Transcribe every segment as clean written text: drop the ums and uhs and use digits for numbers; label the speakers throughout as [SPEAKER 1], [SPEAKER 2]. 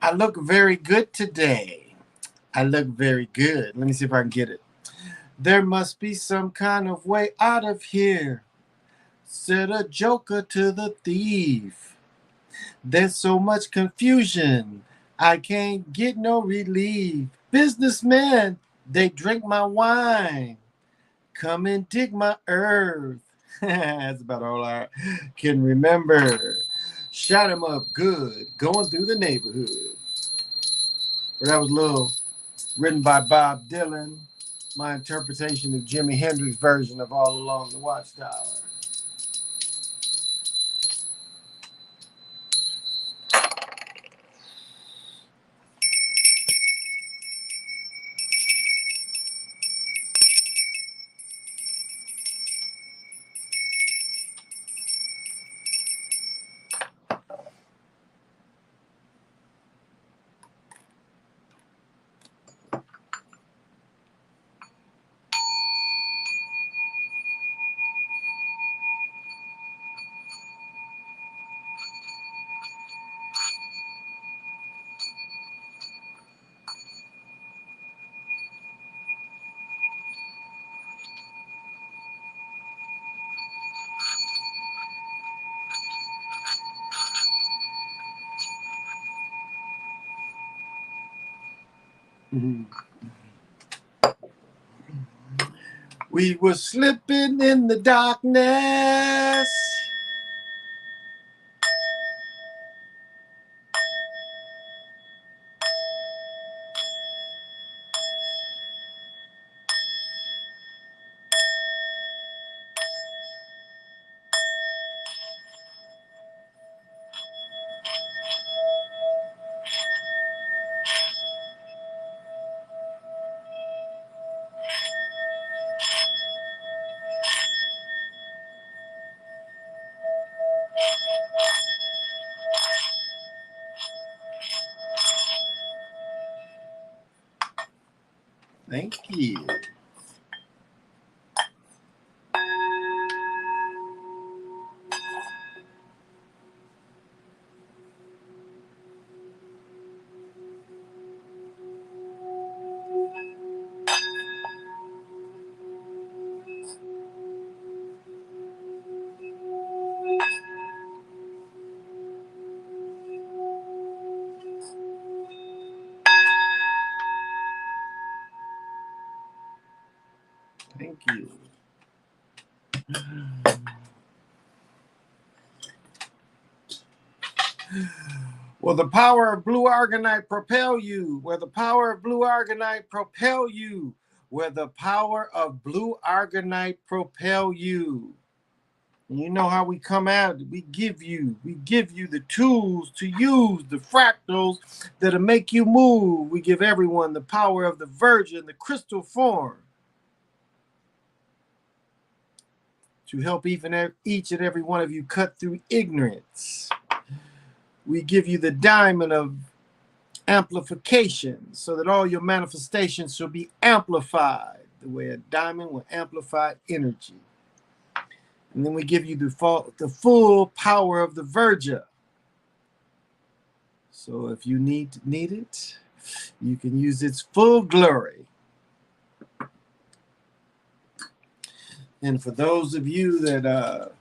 [SPEAKER 1] I look very good today. I look very good. Let me see if I can get it. There must be some kind of way out of here, said a joker to the thief. There's so much confusion, I can't get no relief. Businessmen, they drink my wine. Come and dig my earth. That's about all I can remember. Shot him up good, going through the neighborhood. But that was a little written by Bob Dylan, my interpretation of Jimi Hendrix's version of All Along the Watchtower. We were slipping in the darkness. Thank you. Thank you. Will the power of blue argonite propel you? Will the power of blue argonite propel you? Will the power of blue argonite propel you? And you know how we come out. We give you the tools to use, the fractals that'll make you move. We give everyone the power of the virgin, the crystal form, to help each and every one of you cut through ignorance. We give you the diamond of amplification so that all your manifestations shall be amplified the way a diamond will amplify energy. And then we give you the full power of the Virgin. So if you need it, you can use its full glory. And for those of you that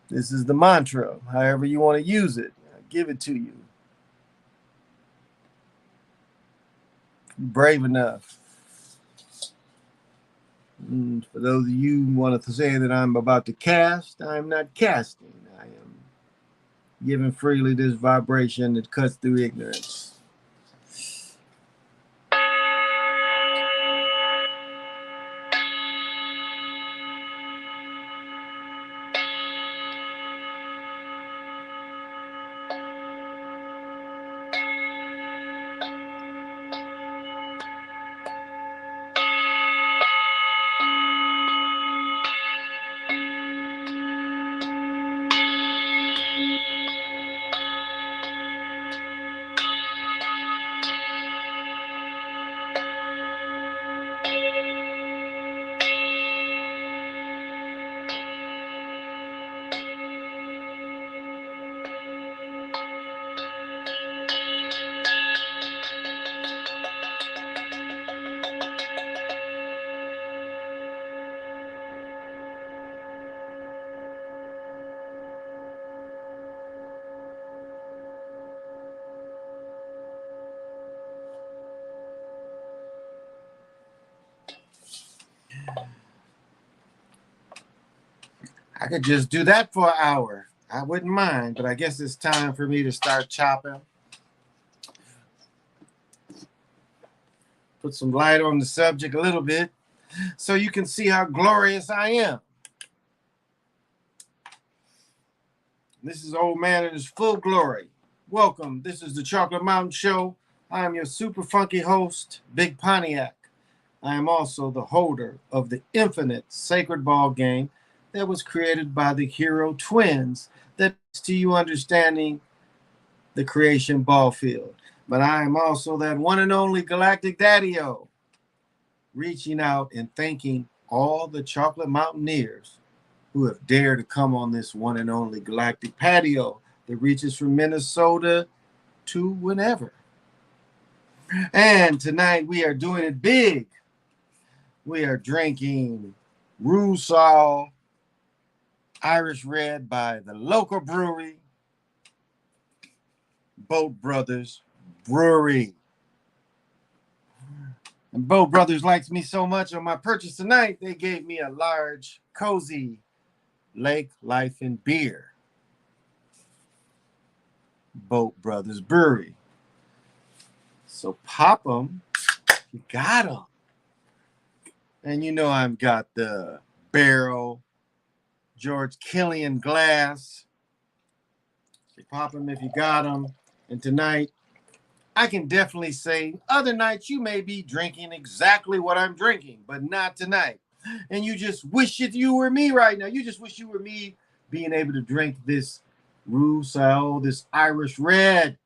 [SPEAKER 1] this is the mantra, however you want to use it, I give it to you. Brave enough. And for those of you who want to say that I'm about to cast, I'm not casting. I am giving freely this vibration that cuts through ignorance. I could just do that for an hour. I wouldn't mind, but I guess it's time for me to start chopping. Put some light on the subject a little bit so you can see how glorious I am. This is Old Man in his full glory. Welcome. This is the Chocolate Mountain Show. I am your super funky host, Big Pontiac. I am also the holder of the infinite sacred ball game that was created by the hero twins that leads to you understanding the creation ball field. But I am also that one and only galactic daddy-o, reaching out and thanking all the chocolate mountaineers who have dared to come on this one and only galactic patio that reaches from Minnesota to whenever. And tonight we are doing it big. We are drinking Rusal Irish Red by the local brewery, Boat Brothers Brewery. And Boat Brothers likes me so much on my purchase tonight, they gave me a large, cozy Lake Life and Beer. Boat Brothers Brewery. So pop them, you got them. And you know I've got the barrel George Killian glass. You pop them if you got them. And tonight, I can definitely say other nights you may be drinking exactly what I'm drinking, but not tonight. And you just wish it you were me right now. You just wish you were me being able to drink this Rusal, this Irish Red,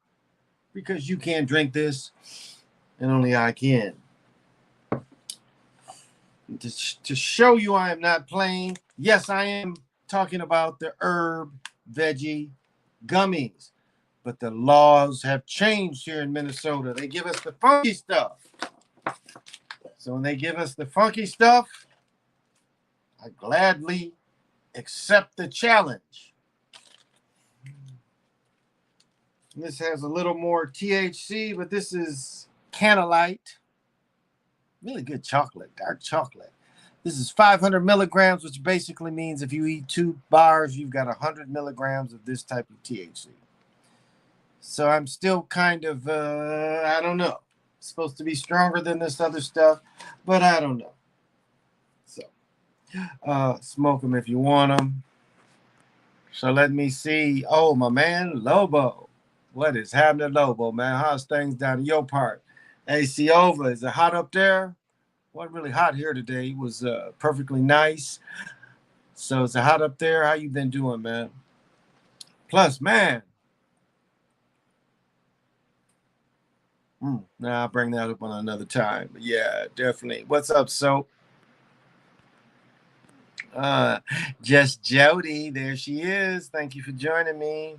[SPEAKER 1] because you can't drink this, and only I can. To show you I am not playing, yes, I am talking about the herb veggie gummies. But the laws have changed here in Minnesota. They give us the funky stuff. So when they give us the funky stuff, I gladly accept the challenge. This has a little more THC, but this is Candlelight. Really good chocolate, dark chocolate. This is 500 milligrams, which basically means if you eat 2 bars, you've got 100 milligrams of this type of THC. So I'm still kind of, I don't know. It's supposed to be stronger than this other stuff, but I don't know. So, smoke them if you want them. So let me see. Oh, my man, Lobo. What is happening, Lobo, man? How's things down in your part? AC over. Is it hot up there? Wasn't really hot here today. It was perfectly nice. So is it hot up there? How you been doing, man? Plus, man. I'll bring that up on another time. But yeah, definitely. What's up, Soap? Just Jody. There she is. Thank you for joining me.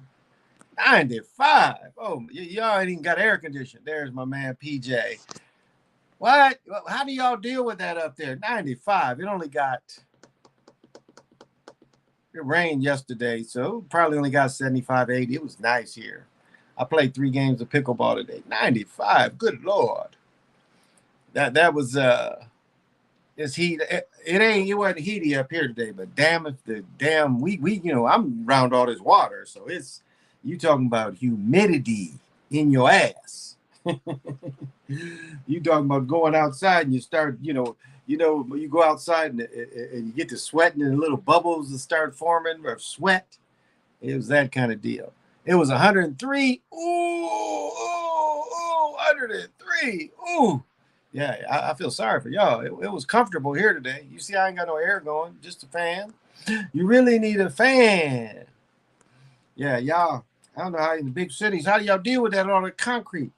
[SPEAKER 1] 95. Oh, y'all ain't even got air conditioning. There's my man PJ. What? How do y'all deal with that up there? 95. It only got... It rained yesterday, so probably only got 75, 80. It was nice here. I played 3 games of pickleball today. 95. Good Lord. That was it's heat. It wasn't heaty up here today, but damn if the damn we I'm around all this water, so it's you talking about humidity in your ass. You talking about going outside and you start, you go outside and you get to sweating and little bubbles that start forming of sweat. It was that kind of deal. It was 103. Ooh, 103. Ooh. Yeah, I feel sorry for y'all. It was comfortable here today. You see, I ain't got no air going, just a fan. You really need a fan. Yeah, y'all. I don't know how in the big cities, how do y'all deal with that on the concrete?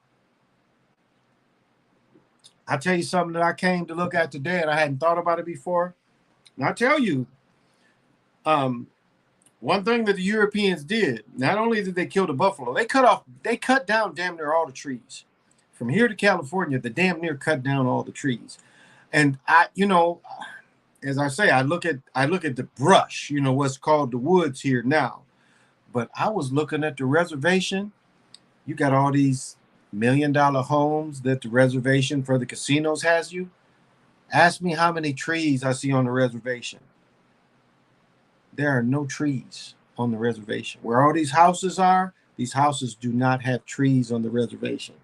[SPEAKER 1] I'll tell you something that I came to look at today and I hadn't thought about it before. And I'll tell you, one thing that the Europeans did, not only did they kill the buffalo, they cut down damn near all the trees. From here to California, they damn near cut down all the trees. And as I say, I look at the brush, what's called the woods here now. But I was looking at the reservation. You got all these $1 million homes that the reservation for the casinos has you. Ask me how many trees I see on the reservation. there are no trees on the reservation. Where all these houses are, these houses do not have trees on the reservation.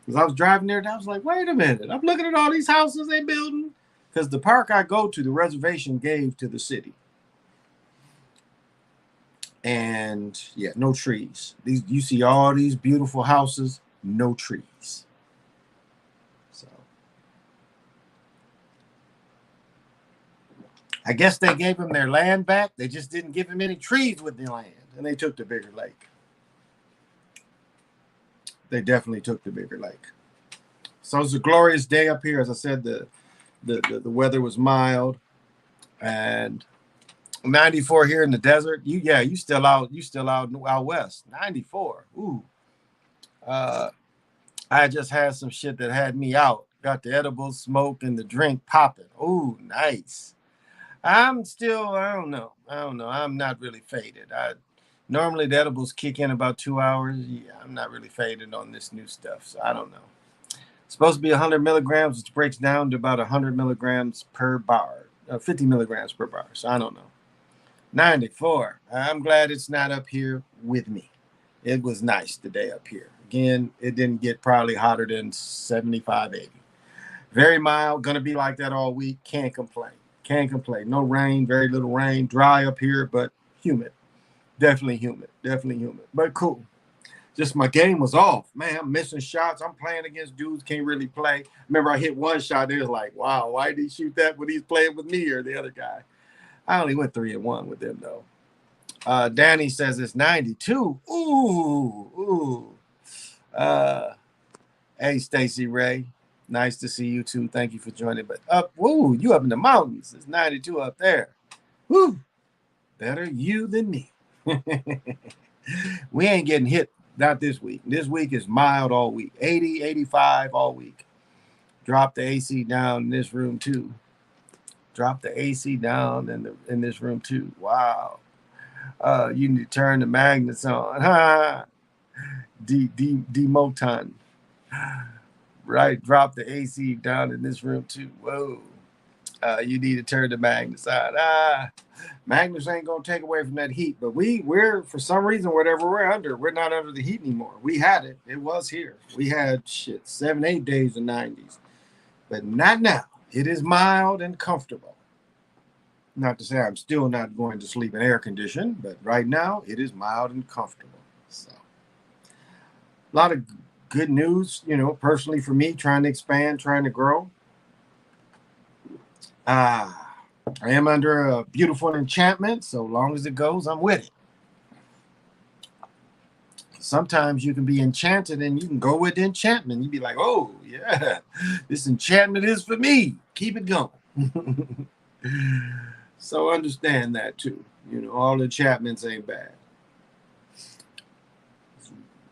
[SPEAKER 1] Because I was driving there and I was like, wait a minute, I'm looking at all these houses they building. Because the park I go to, the reservation gave to the city. And yeah, no trees. These you see all these beautiful houses, no trees. So I guess they gave them their land back. They just didn't give them any trees with the land. And they took the bigger lake. They definitely took the bigger lake. So it's a glorious day up here. As I said, the weather was mild, and 94 here in the desert. You still out west. 94. Ooh. I just had some shit that had me out. Got the edible smoke and the drink popping. Ooh, nice. I don't know. I'm not really faded. Normally the edibles kick in about 2 hours. Yeah, I'm not really faded on this new stuff, so I don't know. It's supposed to be 100 milligrams, which breaks down to about 100 milligrams per bar, 50 milligrams per bar. So I don't know. 94. I'm glad it's not up here with me. It was nice today up here. Again, it didn't get probably hotter than 75, 80. Very mild. Going to be like that all week. Can't complain. Can't complain. No rain, very little rain. Dry up here, but humid. Definitely humid. Definitely humid. But cool. Just my game was off. Man, I'm missing shots. I'm playing against dudes can't really play. Remember, I hit one shot. It was like, wow, why did he shoot that when he's playing with me or the other guy? I only went 3-1 with them, though. Danny says it's 92. Ooh. Hey, Stacy Ray. Nice to see you, too. Thank you for joining. But you up in the mountains. It's 92 up there. Woo. Better you than me. We ain't getting hit. Not this week. This week is mild all week. 80, 85 all week. Drop the AC down in this room, too. Drop the AC down in this room, too. Wow. You need to turn the magnets on. Demoton. Right. Drop the AC down in this room, too. Whoa. You need to turn the magnets on. Magnets ain't gonna take away from that heat, but we're for some reason, whatever we're under, we're not under the heat anymore. We had it. It was here. We had 7, 8 days of 90s, but not now. It is mild and comfortable. Not to say I'm still not going to sleep in air condition, but right now it is mild and comfortable. So a lot of good news, personally for me, trying to expand, trying to grow. I am under a beautiful enchantment. So long as it goes, I'm with it. Sometimes you can be enchanted and you can go with the enchantment. You'd be like, oh, yeah, this enchantment is for me. Keep it going. So understand that, too. All enchantments ain't bad.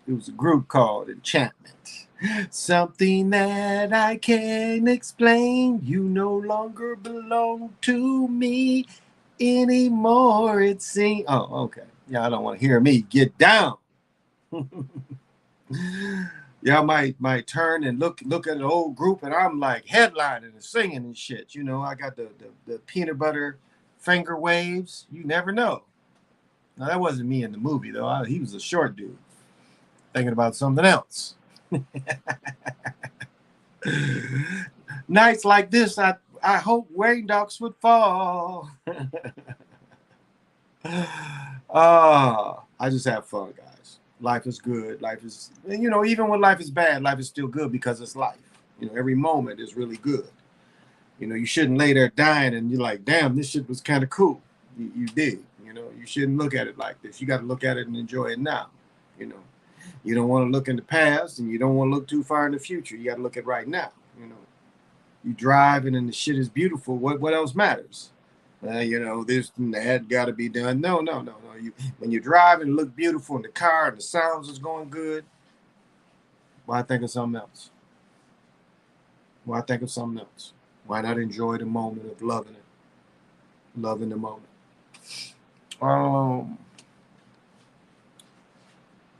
[SPEAKER 1] It was a group called Enchantment. Something that I can't explain. You no longer belong to me anymore, it seems. Oh, okay. Y'all don't want to hear me get down. Y'all might turn and look at an old group, and I'm like headlining and singing and shit. I got the peanut butter finger waves. You never know. Now, that wasn't me in the movie, though. He was a short dude. Thinking about something else. Nights like this, I hope raindrops would fall. I just have fun, guys. Life is good. Life is, even when life is bad, life is still good because it's life. Every moment is really good. You shouldn't lay there dying and you're like, damn, this shit was kind of cool. You did. You shouldn't look at it like this. You got to look at it and enjoy it now. You don't want to look in the past and you don't want to look too far in the future. You got to look at right now. You driving and the shit is beautiful. What else matters? This and that got to be done. No. When you're driving, it look beautiful in the car and the sounds is going good. Why think of something else? Why think of something else? Why not enjoy the moment of loving it? Loving the moment.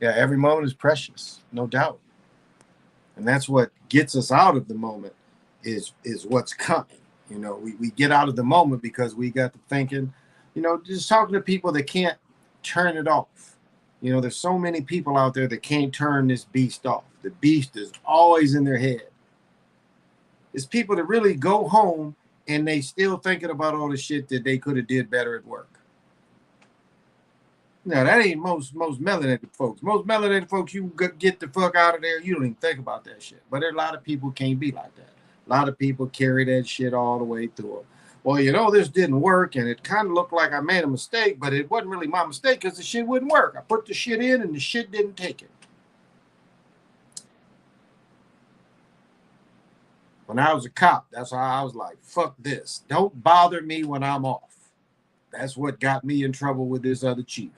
[SPEAKER 1] Yeah, every moment is precious, no doubt. And that's what gets us out of the moment is what's coming. We get out of the moment because we got to thinking You know, just talking to people that can't turn it off. You know, there's so many people out there that can't turn this beast off. The beast is always in their head. It's people that really go home and they still thinking about all the shit that they could have did better at work. Now that ain't most melanated folks. Most melanated folks, you get the fuck out of there. You don't even think about that shit. But there are a lot of people can't be like that. A lot of people carry that shit all the way through them. Well, you know, this didn't work, and it kind of looked like I made a mistake, but it wasn't really my mistake because the shit wouldn't work. I put the shit in, and the shit didn't take it. When I was a cop, that's how I was like, fuck this. Don't bother me when I'm off. That's what got me in trouble with this other chief.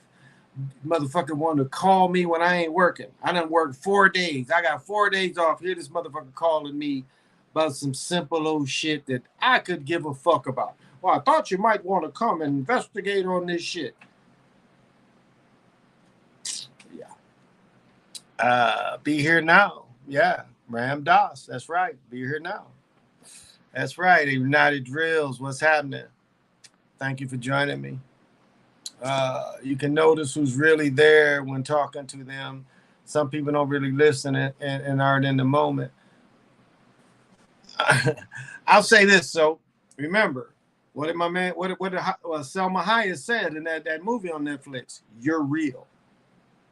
[SPEAKER 1] Motherfucker wanted to call me when I ain't working. I done worked 4 days. I got 4 days off. Here this motherfucker calling me about some simple old shit that I could give a fuck about. Well, I thought you might want to come and investigate on this shit. Yeah. Be here now. Yeah. Ram Doss. That's right. Be here now. That's right. United Drills. What's happening? Thank you for joining me. You can notice who's really there when talking to them. Some people don't really listen and aren't in the moment. I'll say this. So remember, what did my man, what did Selma Hayek said in that movie on Netflix? You're real.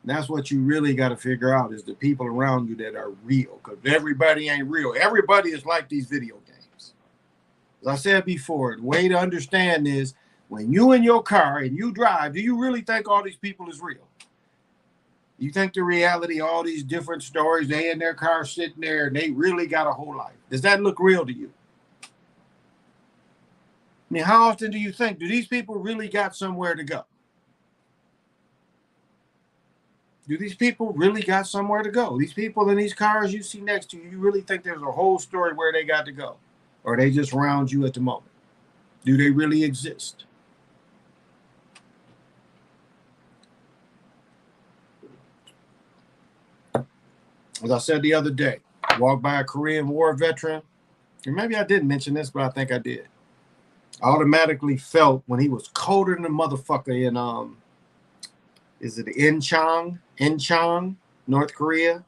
[SPEAKER 1] And that's what you really got to figure out is the people around you that are real. Because everybody ain't real. Everybody is like these video games. As I said before, the way to understand is when you in your car and you drive, do you really think all these people is real? You think the reality, all these different stories, they in their car sitting there and they really got a whole life. Does that look real to you? I mean, how often do you think, do these people really got somewhere to go? Do these people really got somewhere to go? These people in these cars you see next to you, you really think there's a whole story where they got to go? Or are they just around you at the moment? Do they really exist? As I said the other day, I walked by a Korean War veteran, and maybe I didn't mention this, but I think I did. I automatically felt when he was colder than a motherfucker in is it Incheon, North Korea?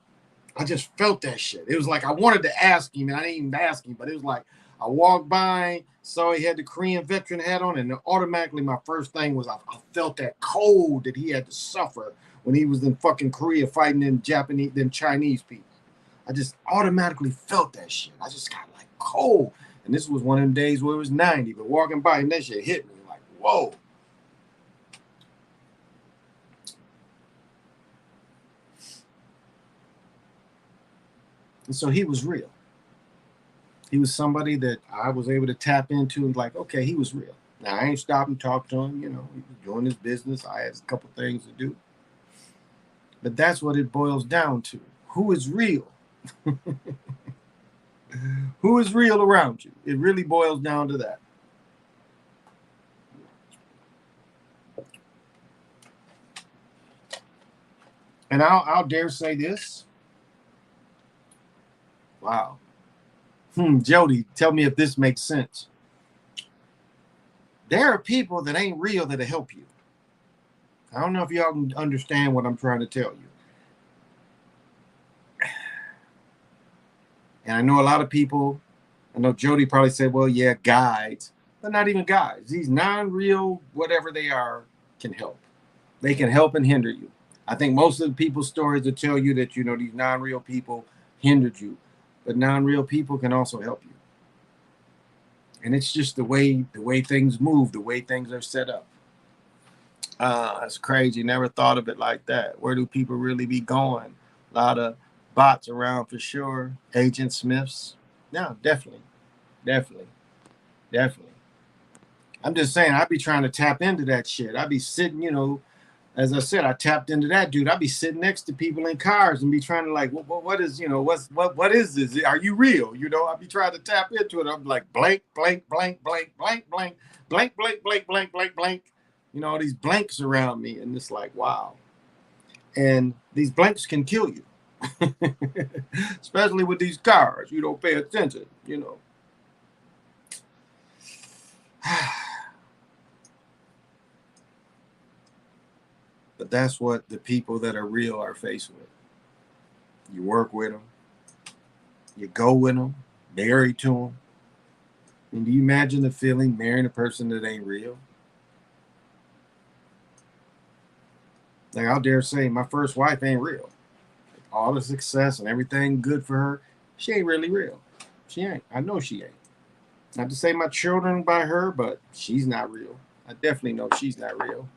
[SPEAKER 1] I just felt that shit. It was like I wanted to ask him, and I didn't even ask him, but it was like I walked by, saw he had the Korean veteran hat on, and automatically my first thing was I felt that cold that he had to suffer when he was in fucking Korea fighting them Chinese people. I just automatically felt that shit. I just got like cold. And this was one of them days where it was 90, but walking by and that shit hit me like, whoa. And so he was real. He was somebody that I was able to tap into and like, okay, he was real. Now I ain't stopped and talked to him, you know, he was doing his business. I had a couple things to do. But that's what it boils down to. Who is real? Who is real around you? It really boils down to that. And I'll dare say this. Wow. Jody, tell me if this makes sense. There are people that ain't real that'll help you. I don't know if y'all can understand what I'm trying to tell you. And I know a lot of people, I know Jody probably said, well, yeah, guides. But not even guides. These non-real, whatever they are, can help. They can help and hinder you. I think most of the people's stories will tell you that, you know, these non-real people hindered you. But non-real people can also help you. And it's just the way things move, the way things are set up. That's crazy. Never thought of it like that. Where do people really be going? A lot of bots around for sure. Agent Smiths. No, definitely. I'm just saying, I'd be trying to tap into that shit. I'd be sitting, you know, as I said, I tapped into that dude. I'd be sitting next to people in cars and be trying to like, what is, you know, what is this? Are you real? You know, I'd be trying to tap into it. I'm like blank, blank, blank, blank, blank, blank, blank, blank, blank, blank, blank, blank. You know, all these blanks around me, and it's like, wow. And these blanks can kill you, especially with these cars. You don't pay attention, you know. But that's what the people that are real are faced with. You work with them, you go with them, married to them. And do you imagine the feeling marrying a person that ain't real? Like, I'll dare say my first wife ain't real. All the success and everything good for her, she ain't really real. She ain't. I know she ain't. Not to say my children by her, but she's not real. I definitely know she's not real.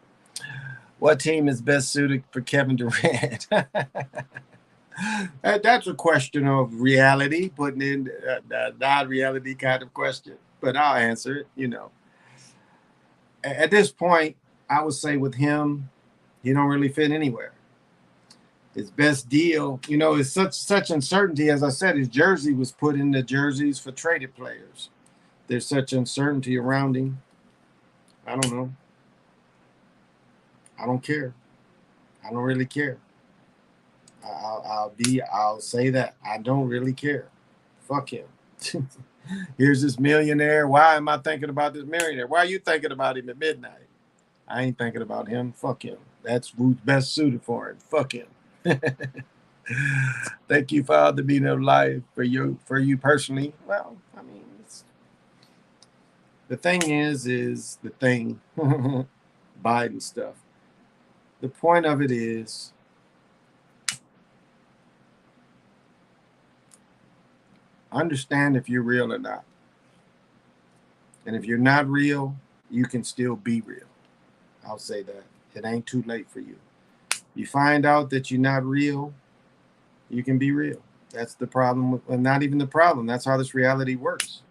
[SPEAKER 1] What team is best suited for Kevin Durant? That's a question of reality, putting in a non-reality kind of question. But I'll answer it. At this point, I would say with him, he don't really fit anywhere. His best deal, is such uncertainty. As I said, his jersey was put in the jerseys for traded players. There's such uncertainty around him. I don't know. I don't care. I don't really care. I'll say that. I don't really care. Fuck him. Here's this millionaire. Why am I thinking about this millionaire? Why are you thinking about him at midnight? I ain't thinking about him. Fuck him. That's who's best suited for him. Fuck him. Thank you, Father, being of life for you personally. Well, I mean, the thing is the thing. Biden stuff. The point of it is, understand if you're real or not. And if you're not real, you can still be real. I'll say that. It ain't too late for you. You find out that you're not real, you can be real. That's the problem. Well, not even the problem. That's how this reality works.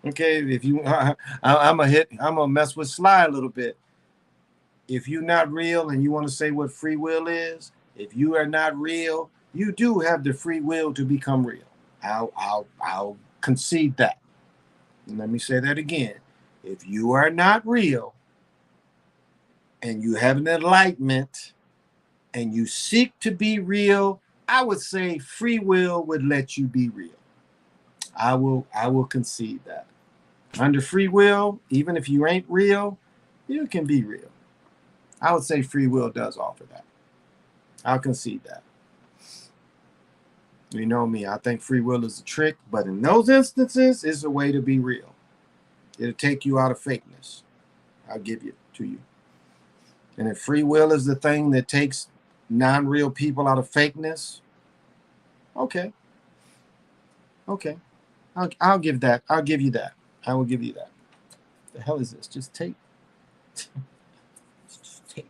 [SPEAKER 1] Okay, if you, I'm gonna mess with Sly a little bit. If you're not real and you want to say what free will is, if you are not real, you do have the free will to become real. I'll concede that. And let me say that again. If you are not real and you have an enlightenment and you seek to be real, I would say free will would let you be real. I will concede that. Under free will, even if you ain't real, you can be real. I would say free will does offer that. I'll concede that. You know me, I think free will is a trick, but in those instances, it's a way to be real. It'll take you out of fakeness. I'll give it to you. And if free will is the thing that takes non-real people out of fakeness, okay. I'll give that. I'll give you that. I will give you that. The hell is this? Just tape. Just tape.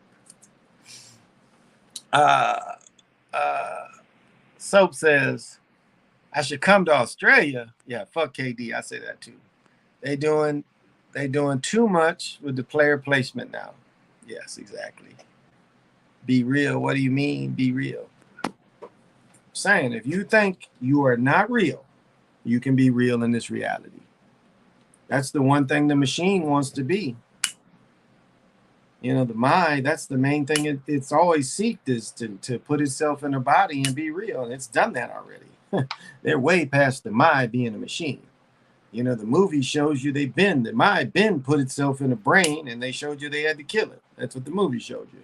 [SPEAKER 1] Soap says I should come to Australia. Yeah, fuck KD. I say that too. They doing too much with the player placement now. Yes, exactly. Be real. What do you mean? Be real. I'm saying if you think you are not real, you can be real in this reality. That's the one thing the machine wants to be. The mind, that's the main thing it's always seeked, is to put itself in a body and be real. And it's done that already. They're way past the mind being a machine. The movie shows you the mind put itself in a brain, and they showed you they had to kill it. That's what the movie showed you.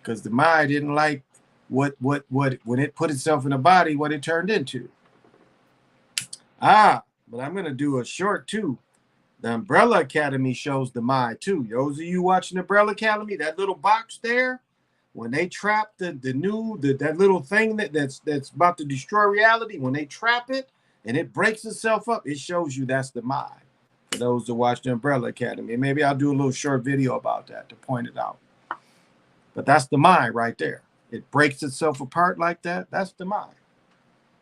[SPEAKER 1] Because the mind didn't like what when it put itself in a body, what it turned into. But I'm going to do a short too. The Umbrella Academy shows the mind too. Those of you watching the Umbrella Academy, that little box there, when they trap that little thing that's about to destroy reality, when they trap it and it breaks itself up, it shows you that's the mind. For those that watch the Umbrella Academy, and maybe I'll do a little short video about that to point it out. But that's the mind right there. It breaks itself apart like that. That's the mind.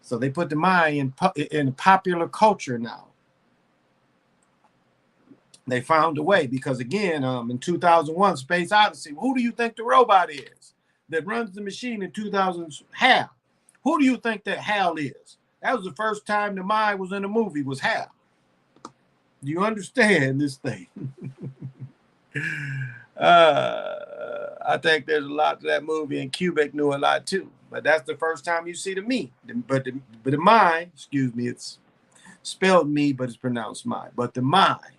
[SPEAKER 1] So they put the mind in popular culture now. They found a way because, again, in 2001, Space Odyssey, who do you think the robot is that runs the machine in 2000? Hal. Who do you think that Hal is? That was the first time the mind was in a movie, was Hal. Do you understand this thing? I think there's a lot to that movie, and Kubrick knew a lot too. But that's the first time you see the me. But the mind, excuse me, it's spelled me, but it's pronounced mind. But the mind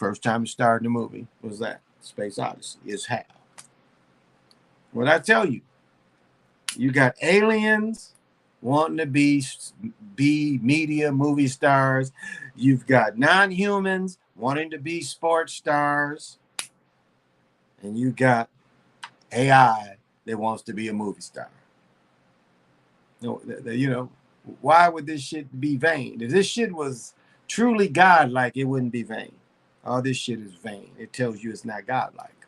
[SPEAKER 1] First time it starred in a movie was that Space Odyssey. Is how. What I tell you, you got aliens wanting to be media movie stars. You've got non-humans wanting to be sports stars, and you got AI that wants to be a movie star. Why would this shit be vain? If this shit was truly godlike, it wouldn't be vain. All this shit is vain. It tells you it's not godlike.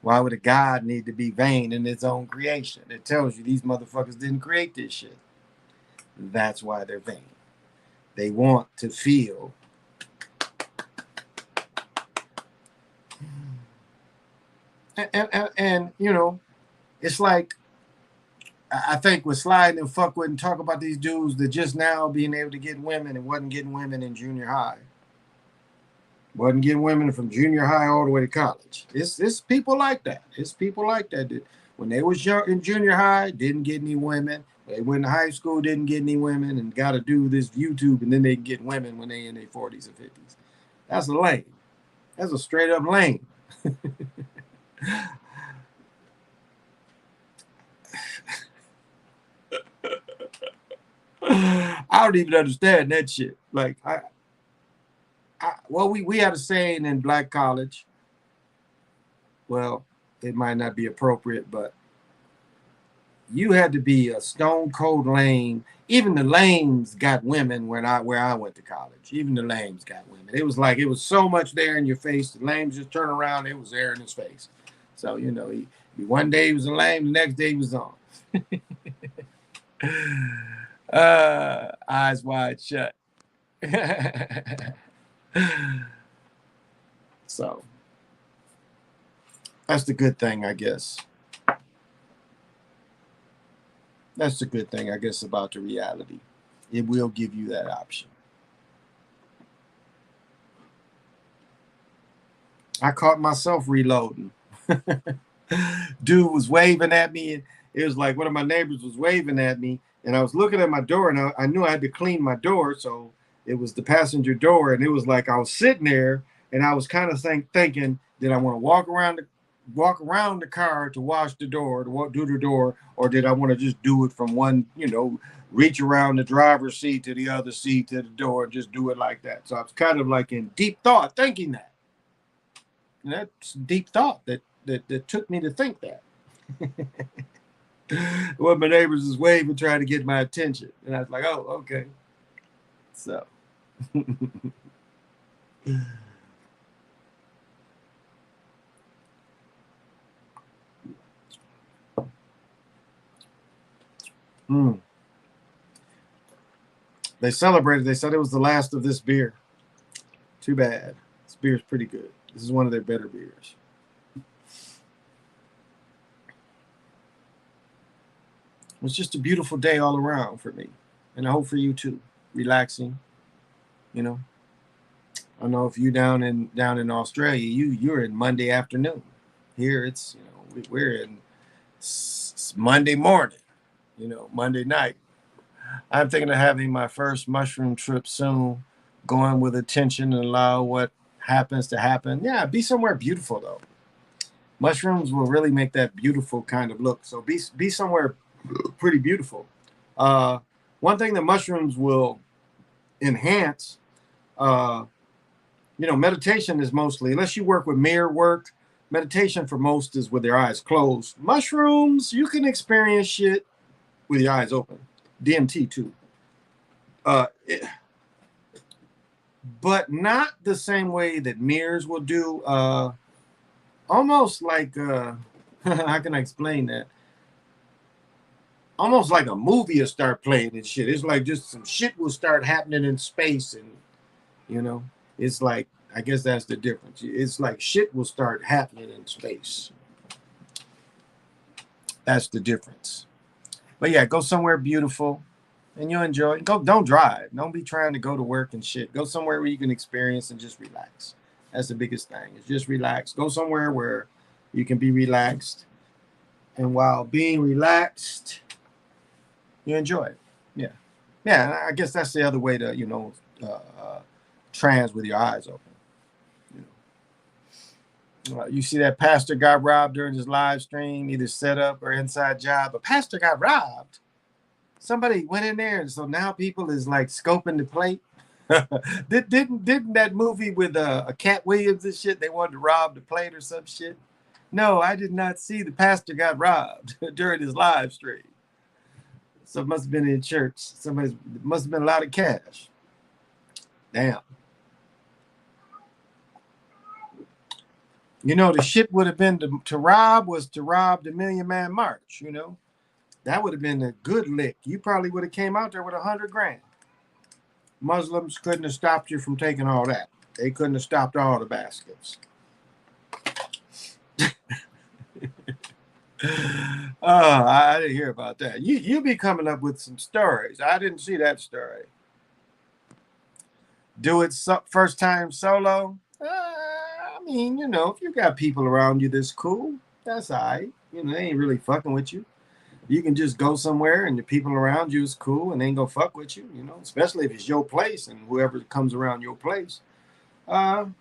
[SPEAKER 1] Why would a god need to be vain in its own creation? It tells you these motherfuckers didn't create this shit. That's why they're vain. They want to feel and it's like I think with Slide and fuck with and talk about these dudes that just now being able to get women and wasn't getting women in junior high. Wasn't getting women from junior high all the way to college. It's people like that. It's people like that when they was young in junior high, didn't get any women. They went to high school, didn't get any women, and got to do this YouTube, and then they get women when they in their 40s and 50s. That's a lame. That's a straight up lame. I don't even understand that shit. Like we had a saying in black college. Well, it might not be appropriate, but you had to be a stone cold lame. Even the lames got women where I went to college. Even the lames got women. It was like it was so much there in your face. The lames just turn around, it was there in his face. So one day he was a lame, the next day he was on. Eyes wide shut. So that's the good thing, I guess. That's the good thing, I guess, about the reality. It will give you that option. I caught myself reloading. Dude was waving at me, and it was like one of my neighbors was waving at me, and I was looking at my door, and I knew I had to clean my door, so it was the passenger door, and it was like I was sitting there, and I was kind of thinking, did I want to walk around the car to wash the door, to do the door, or did I want to just do it from one, reach around the driver's seat to the other seat to the door and just do it like that? So I was kind of like in deep thought thinking that. And that's deep thought that took me to think that. Well, my neighbors was waving, trying to get my attention. And I was like, oh, okay. So. They celebrated. They said it was the last of this beer. Too bad. This beer is pretty good. This is one of their better beers. It was just a beautiful day all around for me. And I hope for you too. Relaxing. I don't know if you down in Australia, you're in Monday afternoon. Here it's, we're in Monday morning, Monday night. I'm thinking of having my first mushroom trip soon, going with attention and allow what happens to happen. Yeah, be somewhere beautiful though. Mushrooms will really make that beautiful kind of look. So be somewhere pretty beautiful. One thing that mushrooms will enhance, meditation is mostly, unless you work with mirror work, meditation for most is with their eyes closed. Mushrooms, you can experience shit with your eyes open. DMT too. But not the same way that mirrors will do. Almost like, how can I explain that? Almost like a movie will start playing and shit. It's like just some shit will start happening in space, and it's like, I guess that's the difference. It's like shit will start happening in space. That's the difference. But yeah, go somewhere beautiful and you'll enjoy it. Don't drive. Don't be trying to go to work and shit. Go somewhere where you can experience and just relax. That's the biggest thing. Is just relax. Go somewhere where you can be relaxed. And while being relaxed, you enjoy it. Yeah. Yeah, I guess that's the other way to, trance with your eyes open. You see that pastor got robbed during his live stream, either setup or inside job. A pastor got robbed. Somebody went in there, and so now people is like scoping the plate. didn't that movie with a Cat Williams and shit? They wanted to rob the plate or some shit. No, I did not see the pastor got robbed during his live stream. So it must have been in church. Somebody must have been a lot of cash. Damn. You know, the shit would have been to rob was to rob the Million Man March, you know. That would have been a good lick. You probably would have came out there with 100 grand. Muslims couldn't have stopped you from taking all that. They couldn't have stopped all the baskets. Oh, I didn't hear about that. You be coming up with some stories. I didn't see that story. Do it first time solo? I mean, you know, if you got people around you that's cool, that's all right. You know, they ain't really fucking with you. You can just go somewhere and the people around you is cool and they ain't gonna fuck with you, you know, especially if it's your place and whoever comes around your place. But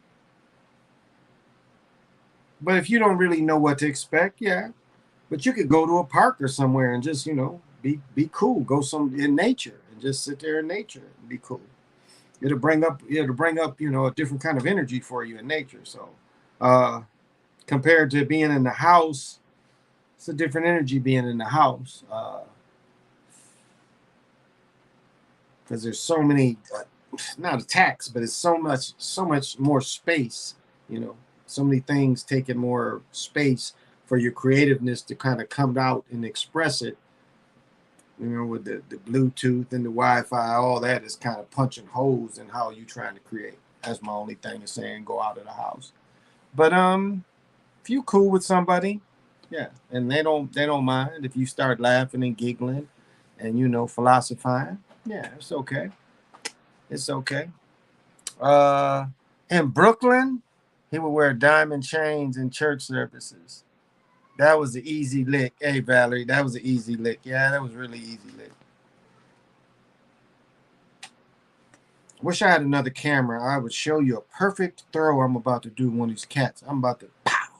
[SPEAKER 1] if you don't really know what to expect, yeah. But you could go to a park or somewhere and just, you know, be cool. Go some in nature and just sit there in nature and be cool. It'll bring up, you know, a different kind of energy for you in nature. So compared to being in the house, it's a different energy being in the house. Because there's so many, not attacks, but it's so much more space, you know, so many things taking more space for your creativeness to kind of come out and express it. You know, with the Bluetooth and the Wi-Fi, all that is kind of punching holes in how you trying to create. That's my only thing is saying go out of the house. But if you cool with somebody, yeah, and they don't mind if you start laughing and giggling and, you know, philosophizing, yeah, it's okay. It's okay. In Brooklyn, he would wear diamond chains in church services. That was the easy lick. Hey, Valerie, that was an easy lick. Yeah, that was really easy lick. Wish I had another camera. I would show you a perfect throw I'm about to do one of these cats. I'm about to pow.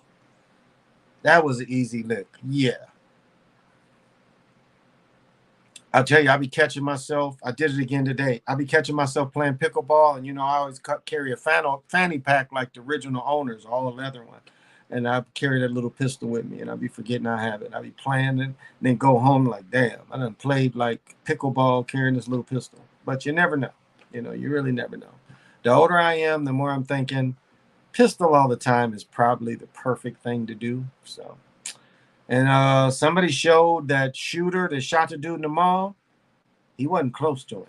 [SPEAKER 1] That was an easy lick. Yeah. I'll tell you, I'll be catching myself. I did it again today. I'll be catching myself playing pickleball, and you know, I always carry a fanny pack like the original owners, all the leather one. And I carry that little pistol with me, and I'll be forgetting I have it. I'll be playing it, and then go home like, damn, I done played like pickleball carrying this little pistol. But you never know. You know, you really never know. The older I am, the more I'm thinking pistol all the time is probably the perfect thing to do. So. And somebody showed that shooter that shot the dude in the mall. He wasn't close to him.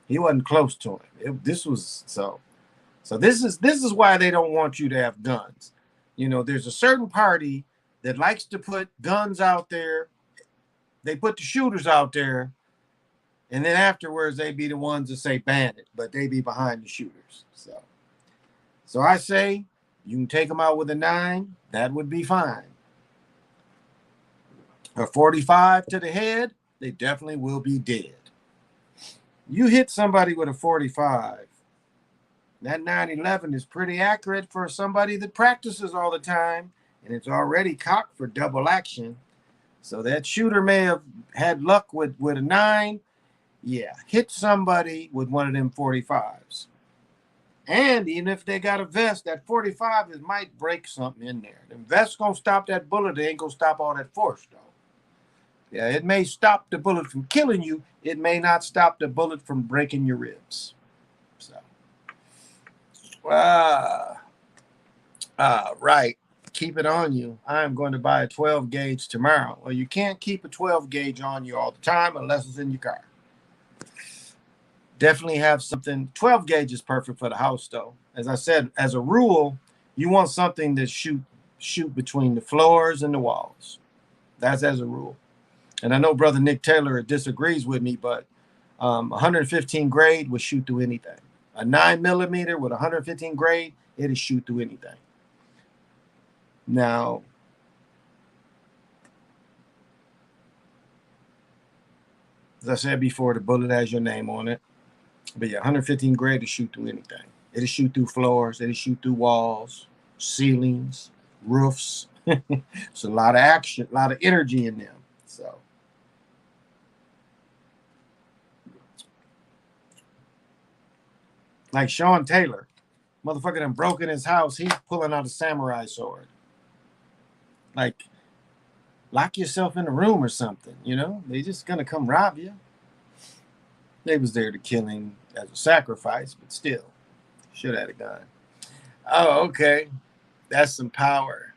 [SPEAKER 1] He wasn't close to him. This was so. So this is why they don't want you to have guns. You know, there's a certain party that likes to put guns out there. They put the shooters out there, and then afterwards they be the ones that say ban it, but they be behind the shooters. So I say you can take them out with a 9. That would be fine. A 45 to the head, they definitely will be dead. You hit somebody with a 45, that 911 is pretty accurate for somebody that practices all the time, and it's already cocked for double action. So that shooter may have had luck with a 9. Yeah, hit somebody with one of them 45s. And even if they got a vest, that 45 is might break something in there. The vest's gonna stop that bullet. They ain't gonna stop all that force, though. Yeah, it may stop the bullet from killing you. It may not stop the bullet from breaking your ribs. So, right. Keep it on you. I'm going to buy a 12 gauge tomorrow. Well, you can't keep a 12 gauge on you all the time unless it's in your car. Definitely have something. 12 gauge is perfect for the house, though. As I said, as a rule, you want something that shoot between the floors and the walls. That's as a rule. And I know Brother Nick Taylor disagrees with me, but 115 grade will shoot through anything. A 9mm with 115 grade, it'll shoot through anything. Now, as I said before, the bullet has your name on it. But yeah, 115 grade to shoot through anything. It'll shoot through floors. It'll shoot through walls, ceilings, roofs. It's a lot of action, a lot of energy in them. So, like Sean Taylor, motherfucker done broke in his house. He's pulling out a samurai sword. Like, lock yourself in a room or something, you know? They just gonna come rob you. They was there to kill him as a sacrifice, but still, should have had a gun. Oh, okay. That's some power.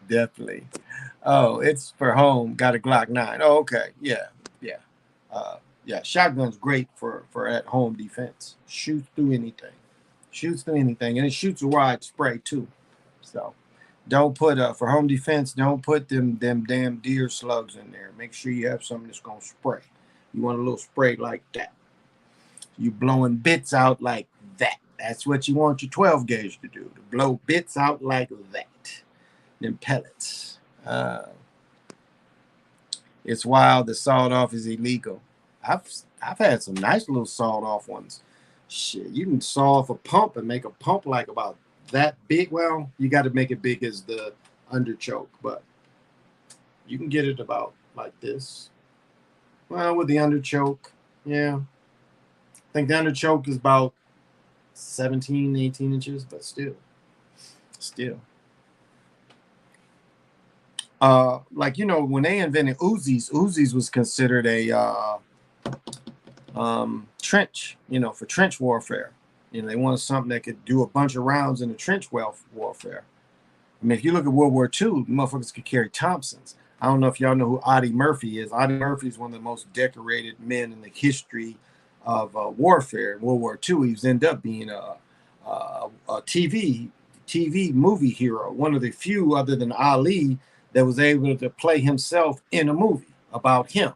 [SPEAKER 1] Definitely. Oh, it's for home. Got a Glock 9. Oh, okay. Yeah. Yeah. Yeah. Shotgun's great for at home defense. Shoots through anything. Shoots through anything. And it shoots a wide spray too. So don't put for home defense, don't put them damn deer slugs in there. Make sure you have something that's gonna spray. You want a little spray like that. You blowing bits out like that. That's what you want your 12 gauge to do. To blow bits out like that. Them pellets. It's wild. The sawed off is illegal. I've had some nice little sawed off ones. Shit, you can saw off a pump and make a pump like about that big. Well, you got to make it big as the under choke, but you can get it about like this. Well, with the under choke, yeah. I think the under choke is about 17, 18 inches, but still. Like, you know, when they invented Uzis was considered a trench, you know, for trench warfare. You know, they wanted something that could do a bunch of rounds in the trench warfare. I mean, if you look at World War II, motherfuckers could carry Thompsons. I don't know if y'all know who Audie Murphy is. Audie Murphy is one of the most decorated men in the history of warfare. In World War II, he's ended up being a TV movie hero, one of the few other than Ali that was able to play himself in a movie about him.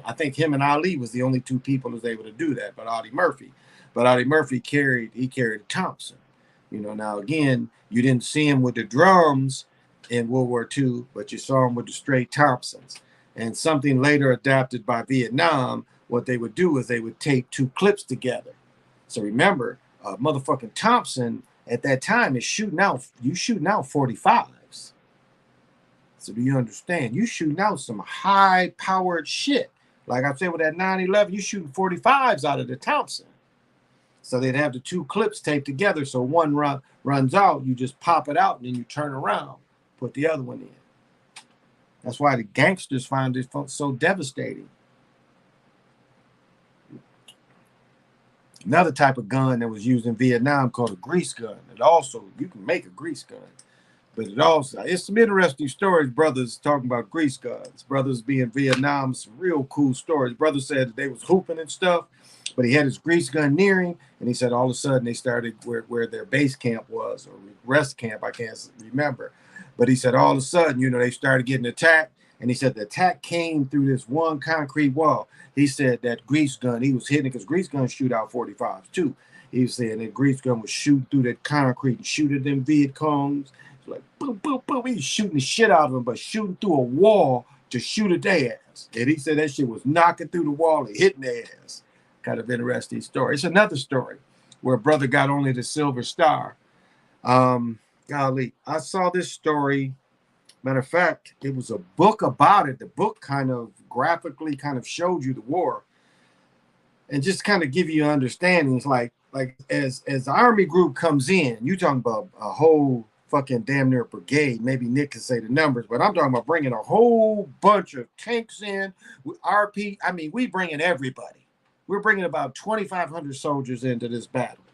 [SPEAKER 1] I think him and Ali was the only two people who was able to do that, but Audie Murphy carried a Thompson. You know, now again, you didn't see him with the drums in World War II, but you saw him with the straight Thompsons. And something later adapted by Vietnam, what they would do is they would tape two clips together. So remember, motherfucking Thompson at that time is shooting out 45s. So do you understand? You shooting out some high powered shit. Like I said with that 911, you shooting 45s out of the Thompson. So they'd have the two clips taped together. So one runs out, you just pop it out, and then you turn around, put the other one in. That's why the gangsters find it so devastating. Another type of gun that was used in Vietnam called a grease gun. It also, you can make a grease gun. But it's some interesting stories, brothers talking about grease guns. Brothers being Vietnam, some real cool stories. Brother said that they was hooping and stuff, but he had his grease gun near him, and he said all of a sudden they started where their base camp was, or rest camp, I can't remember. But he said all of a sudden, you know, they started getting attacked, and he said the attack came through this one concrete wall. He said that grease gun, he was hitting because grease guns shoot out 45s too. He was saying that grease gun was shooting through that concrete and shoot at them Viet Congs. Like boom, boom, boom. He's shooting the shit out of them, but shooting through a wall to shoot at their ass. And he said that shit was knocking through the wall and hitting their ass. Kind of interesting story. It's another story where a brother got only the Silver Star. Golly, I saw this story. Matter of fact, it was a book about it. The book kind of graphically kind of showed you the war and just kind of give you an understanding. It's like as the army group comes in, you talking about a whole fucking damn near brigade. Maybe Nick can say the numbers, but I'm talking about bringing a whole bunch of tanks in. RP, I mean, we bringing everybody. We're bringing about 2,500 soldiers into this battle.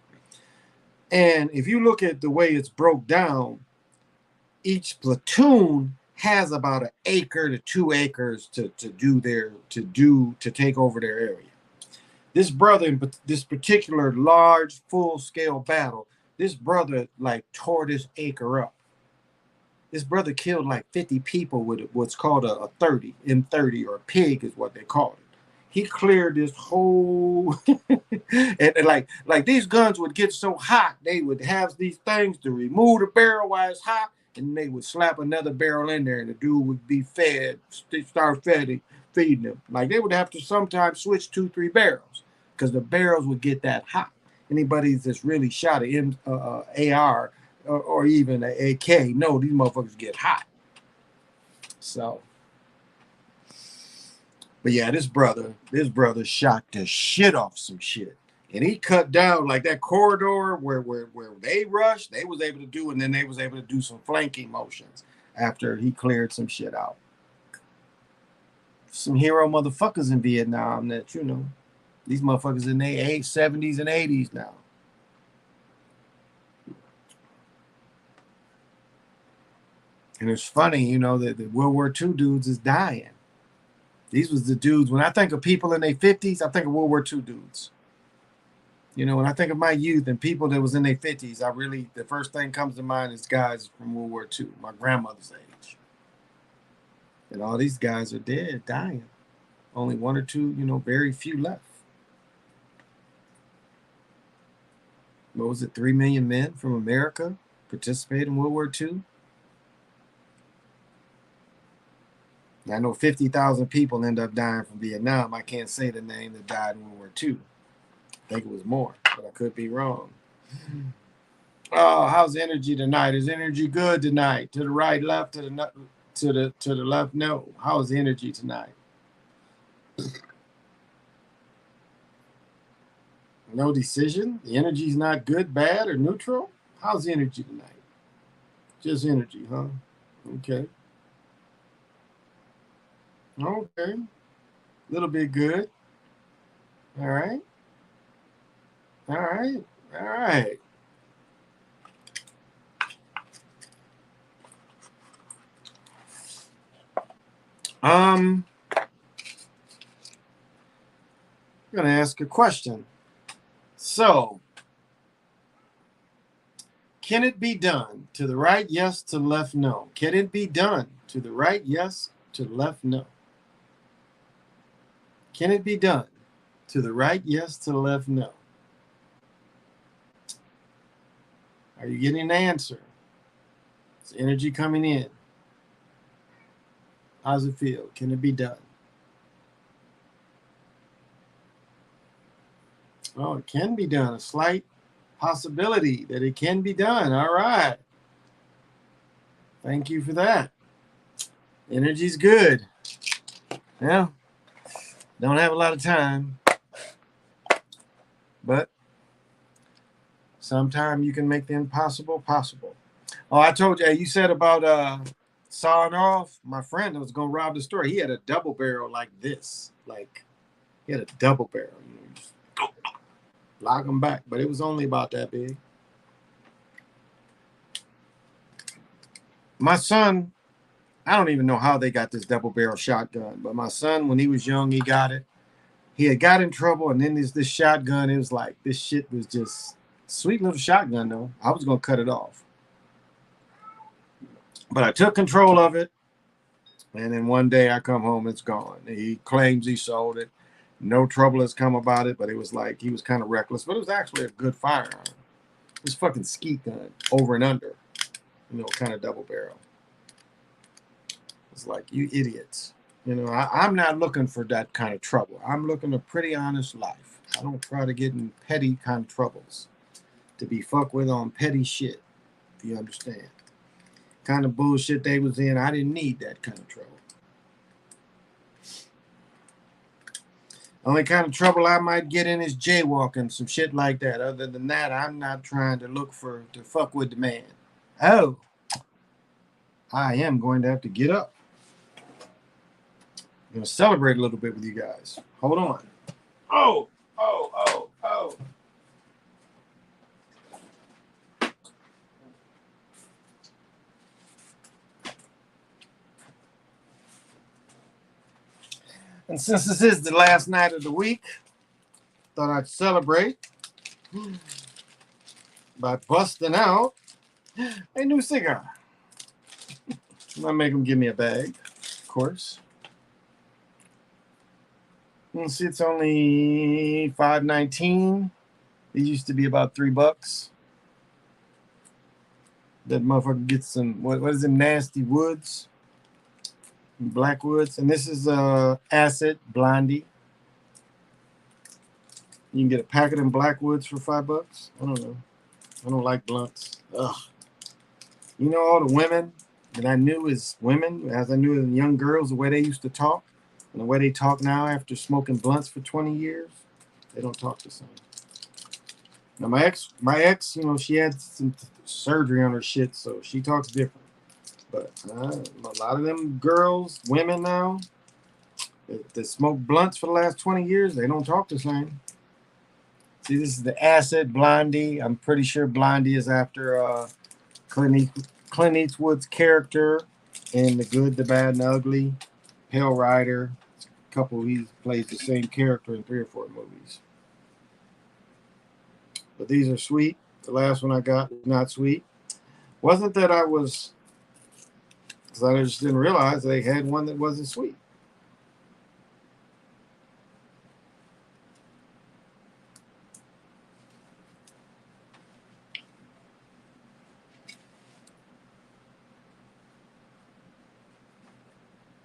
[SPEAKER 1] And if you look at the way it's broke down, each platoon has about an acre to 2 acres to take over their area. This brother in this particular large full-scale battle, this brother like tore this acre up. This brother killed like 50 people with what's called a 30, M30, or a pig is what they call it. He cleared this whole and like these guns would get so hot, they would have these things to remove the barrel while it's hot, and they would slap another barrel in there, and the dude would be feeding them. Like they would have to sometimes switch 2-3 barrels because the barrels would get that hot. Anybody that's really shot an AR or even an AK, no, these motherfuckers get hot. So, but yeah, this brother shot the shit off some shit. And he cut down like that corridor where they rushed, they was able to do, and then they was able to do some flanking motions after he cleared some shit out. Some hero motherfuckers in Vietnam that, you know, these motherfuckers in their 70s and 80s now. And it's funny, you know, that the World War II dudes is dying. These was the dudes. When I think of people in their 50s, I think of World War II dudes. You know, when I think of my youth and people that was in their 50s, the first thing comes to mind is guys from World War II, my grandmother's age. And all these guys are dead, dying. Only one or two, you know, very few left. What was it, 3 million men from America participated in World War II? I know 50,000 people end up dying from Vietnam. I can't say the name that died in World War II. I think it was more, but I could be wrong. Oh, how's energy tonight? Is energy good tonight? To the right, left, to the left? No. How's energy tonight? No decision? The energy's not good, bad, or neutral? How's energy tonight? Just energy, huh? Okay. Okay. A little bit good. All right. All right. All right. I'm going to ask a question. So, can it be done? To the right, yes. To the left, no. Can it be done? To the right, yes. To the left, no. Can it be done? To the right, yes. To the left, no. Are you getting an answer? Is energy coming in? How's it feel? Can it be done? Oh, it can be done. A slight possibility that it can be done. All right. Thank you for that. Energy's good. Yeah. Don't have a lot of time, but sometime you can make the impossible possible. Oh, I told you, you said about sawing off. My friend that was going to rob the store, he had a double barrel like this. Like, he had a double barrel. You know, just lock them back, but it was only about that big. My son, I don't even know how they got this double barrel shotgun, but my son, when he was young, he got it. He had got in trouble, and then this shotgun, it was like, this shit was just sweet little shotgun, though. I was going to cut it off. But I took control of it, and then one day I come home, it's gone. He claims he sold it. No trouble has come about it, but it was like he was kind of reckless. But it was actually a good firearm. It was fucking skeet gun, over and under, you know, kind of double barrel. It's like, you idiots. You know, I'm not looking for that kind of trouble. I'm looking a pretty honest life. I don't try to get in petty kind of troubles. To be fucked with on petty shit, if you understand. Kind of bullshit they was in, I didn't need that kind of trouble. Only kind of trouble I might get in is jaywalking, some shit like that. Other than that, I'm not trying to fuck with the man. Oh, I am going to have to get up. I'm going to celebrate a little bit with you guys. Hold on. Oh. And since this is the last night of the week, thought I'd celebrate by busting out a new cigar. I make them give me a bag, of course. Let's see, it's only $5.19. These used to be about $3. That motherfucker gets some, what is it, nasty woods, black woods. And this is acid blondie. You can get a packet in Blackwoods for $5. I don't know. I don't like blunts. Ugh. You know all the women that I knew as women, as I knew as young girls, the way they used to talk, and the way they talk now after smoking blunts for 20 years, they don't talk the same. Now my ex, she had some surgery on her shit, so she talks different. But a lot of them girls, women now, that smoke blunts for the last 20 years, they don't talk the same. See, this is the Acid Blondie. I'm pretty sure Blondie is after Clint Eastwood's character in The Good, the Bad, and the Ugly. Pale Rider. He plays the same character in 3 or 4 movies. But these are sweet. The last one I got was not sweet. Wasn't that because I just didn't realize they had one that wasn't sweet.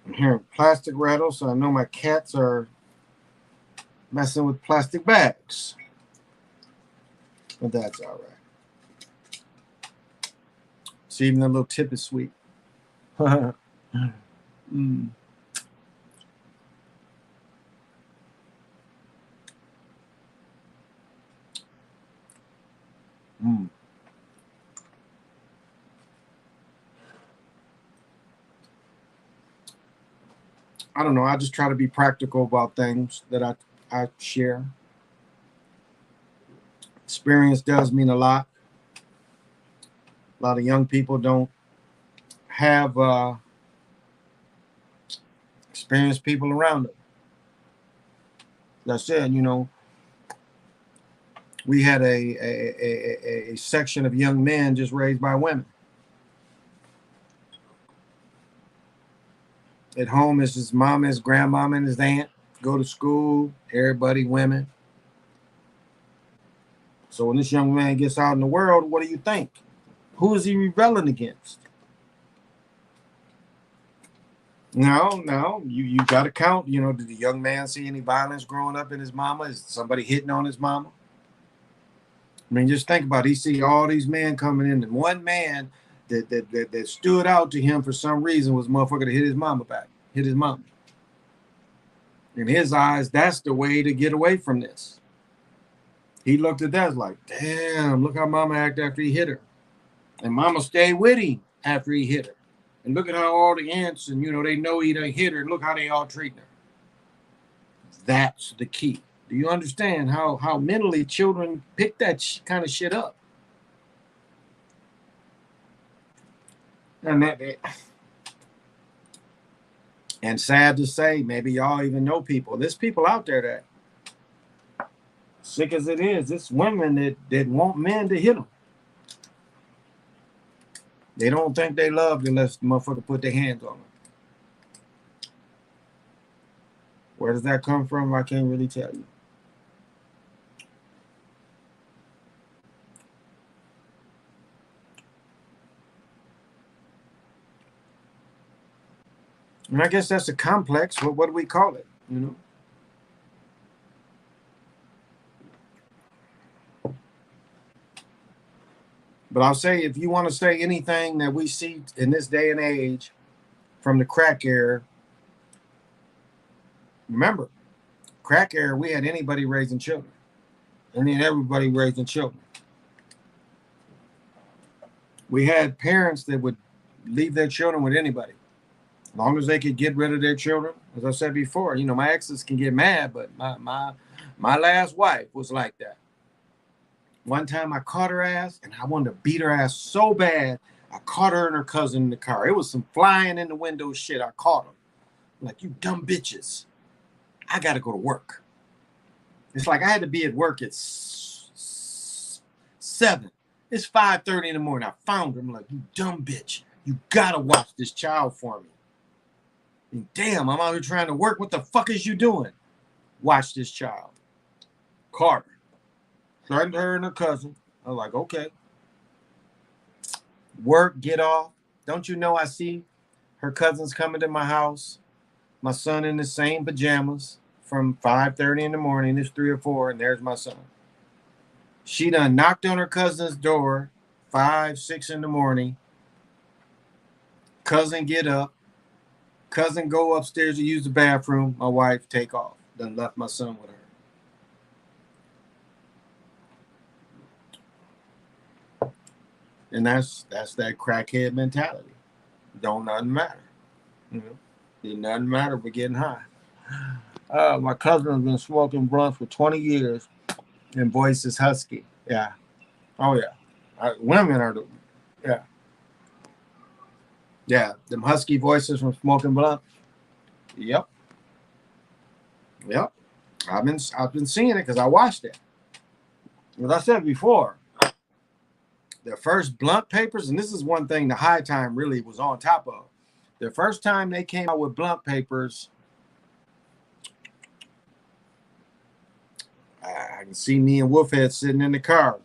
[SPEAKER 1] I'm hearing plastic rattle, so I know my cats are messing with plastic bags. But that's all right. See, even the little tip is sweet. mm. Mm. I don't know. I just try to be practical about things that I share. Experience does mean a lot. A lot of young people don't have experienced people around them. As I said, we had a section of young men just raised by women. At home, it's his mom, his grandmama, and his aunt. Go to school, everybody women. So when this young man gets out in the world, what do you think? Who is he rebelling against? No, you got to count. Did the young man see any violence growing up in his mama? Is somebody hitting on his mama? I mean, just think about it. He see all these men coming in, and one man that stood out to him for some reason was motherfucker to hit his mama back, hit his mama. In his eyes, that's the way to get away from this. He looked at that like, damn, look how mama acted after he hit her. And mama stayed with him after he hit her. And look at how all the aunts and, they know he done hit her. And look how they all treating her. That's the key. Do you understand how mentally children pick that kind of shit up? And sad to say, maybe y'all even know people. There's people out there that, sick as it is, it's women that want men to hit them. They don't think they loved unless the motherfucker put their hands on them. Where does that come from? I can't really tell you. And I guess that's a complex. What do we call it? But I'll say, if you want to say anything that we see in this day and age from the crack era, remember, crack era, we had anybody raising children. And then everybody raising children. We had parents that would leave their children with anybody. As long as they could get rid of their children. As I said before, my exes can get mad, but my last wife was like that. One time I caught her ass, and I wanted to beat her ass so bad, I caught her and her cousin in the car. It was some flying in the window shit. I caught them. I'm like, you dumb bitches. I got to go to work. It's like I had to be at work at 7. It's 5:30 in the morning. I found her. I'm like, you dumb bitch. You got to watch this child for me. And damn, I'm out here trying to work. What the fuck is you doing? Watch this child. Caught her. Threatened her and her cousin. I was like, okay. Work, get off. Don't you know I see her cousins coming to my house? My son in the same pajamas. from 5:30 in the morning. It's 3 or 4, and there's my son. She done knocked on her cousin's door 5, 6 in the morning. Cousin get up. Cousin go upstairs to use the bathroom. My wife take off. Done left my son with her. And that's that crackhead mentality. Don't nothing matter. You know, it doesn't matter if we're getting high. My cousin has been smoking blunts for 20 years, and voice is husky. Yeah. Oh yeah. Women are the yeah. Yeah. Them husky voices from smoking blunts. Yep. Yep. I've been seeing it because I watched it. As I said before, the first blunt papers, and this is one thing the High Time really was on top of. The first time they came out with blunt papers, I can see me and Wolfhead sitting in the car.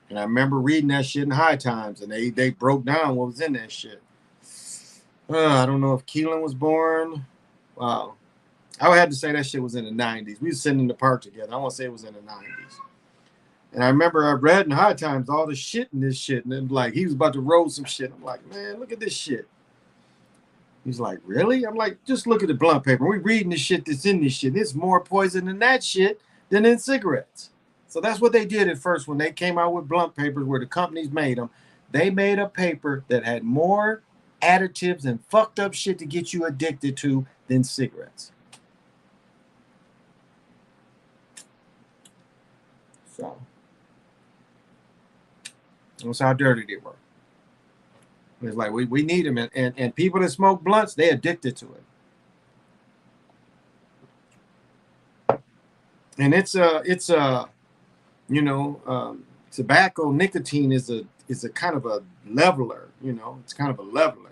[SPEAKER 1] And I remember reading that shit in High Times, and they broke down what was in that shit. I don't know if Keelan was born. Wow. I had to say that shit was in the 90s. We was sitting in the park together. I want to say it was in the 90s. And I remember I read in High Times all the shit in this shit. And then like he was about to roll some shit. I'm like, man, look at this shit. He's like, really? I'm like, just look at the blunt paper. We reading the shit that's in this shit. It's more poison in that shit than in cigarettes. So that's what they did at first when they came out with blunt papers where the companies made them. They made a paper that had more additives and fucked up shit to get you addicted to than cigarettes. So that's how dirty they were. It's like we need them, and people that smoke blunts, they addicted to it. And it's you know, tobacco nicotine is a kind of a leveler. You know, it's kind of a leveler.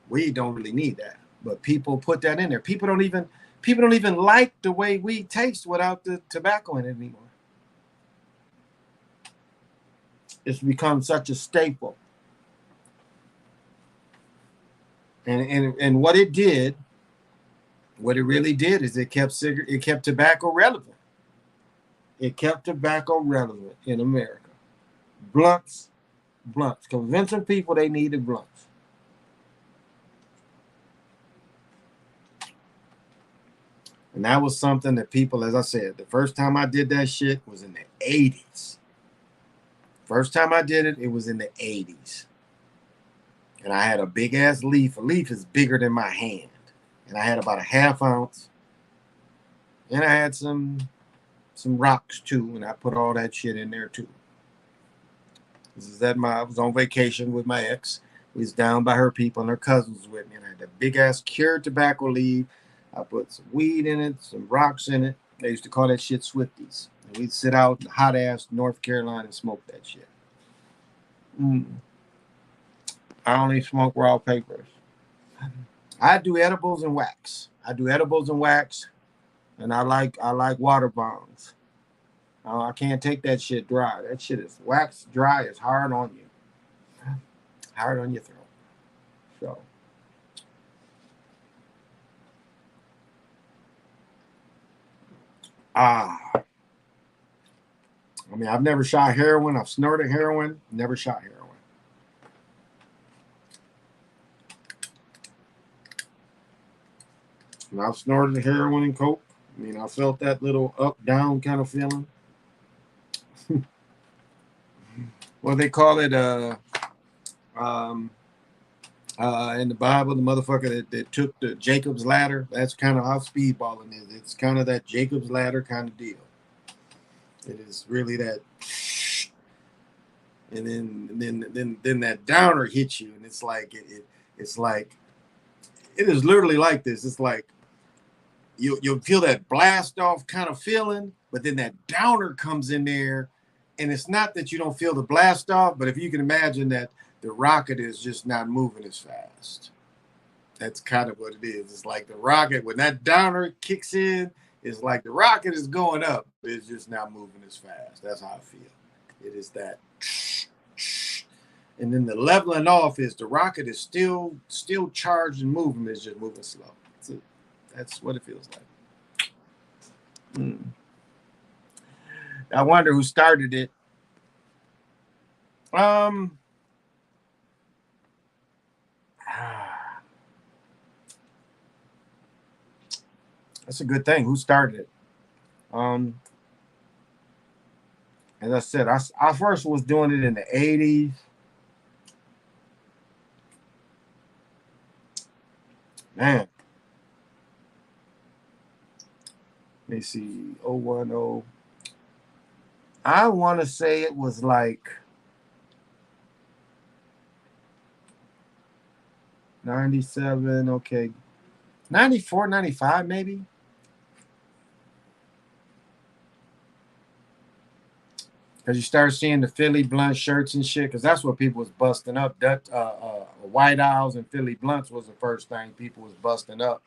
[SPEAKER 1] Weed don't really need that, but people put that in there. People don't even like the way weed tastes without the tobacco in it anymore. It's become such a staple. And what it really did is it kept tobacco relevant. It kept tobacco relevant in America. Blunts, convincing people they needed blunts. And that was something that people, as I said, the first time I did that shit was in the 80s. First time I did it, it was in the 80s. And I had a big ass leaf. A leaf is bigger than my hand. And I had about a half ounce. And I had some rocks too. And I put all that shit in there too. I was on vacation with my ex. We was down by her people and her cousins with me. And I had a big ass cured tobacco leaf. I put some weed in it, some rocks in it. They used to call that shit Swifties. And we'd sit out in hot ass North Carolina and smoke that shit. I only smoke raw papers. I do edibles and wax. And I like water bombs. I can't take that shit dry. That shit is wax dry. It's hard on you, hard on your throat. So, I mean, I've never shot heroin. I've snorted heroin. Never shot heroin. And I've snorted heroin and coke. I mean, I felt that little up down kind of feeling. What they call it? In the Bible, the motherfucker that took the Jacob's ladder. That's kind of how speedballing is. It's kind of that Jacob's ladder kind of deal. It is really that. And then that downer hits you, and it's like it's like it is literally like this. It's like you'll feel that blast off kind of feeling, but then that downer comes in there, and it's not that you don't feel the blast off, but if you can imagine that the rocket is just not moving as fast. That's kind of what it is. It's like the rocket, when that downer kicks in, it's like the rocket is going up. It's just not moving as fast. That's how I feel. It is that. And then the leveling off is the rocket is still charged and moving. It's just moving slow. That's what it feels like. I wonder who started it. Um, that's a good thing. Who started it? Um, as I said, I first was doing it in the 80s. Man, let me see. 010. I want to say it was like 97. Okay. 94, 95, maybe. Because you start seeing the Philly blunt shirts and shit, because that's what people was busting up. That White Owls and Philly blunts was the first thing people was busting up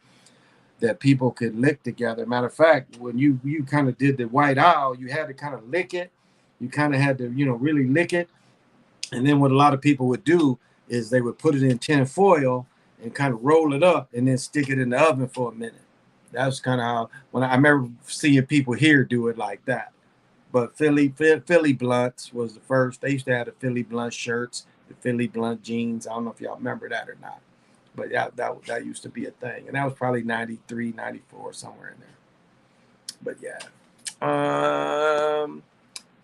[SPEAKER 1] that people could lick together. Matter of fact, when you kind of did the White Owl, you had to kind of lick it. You kind of had to really lick it. And then what a lot of people would do is they would put it in tin foil and kind of roll it up and then stick it in the oven for a minute. That was kind of how when I remember seeing people here do it like that. But Philly blunts was the first. They used to have the Philly blunt shirts, the Philly blunt jeans. I don't know if y'all remember that or not. But yeah, that used to be a thing. And that was probably 93, 94, somewhere in there. But yeah.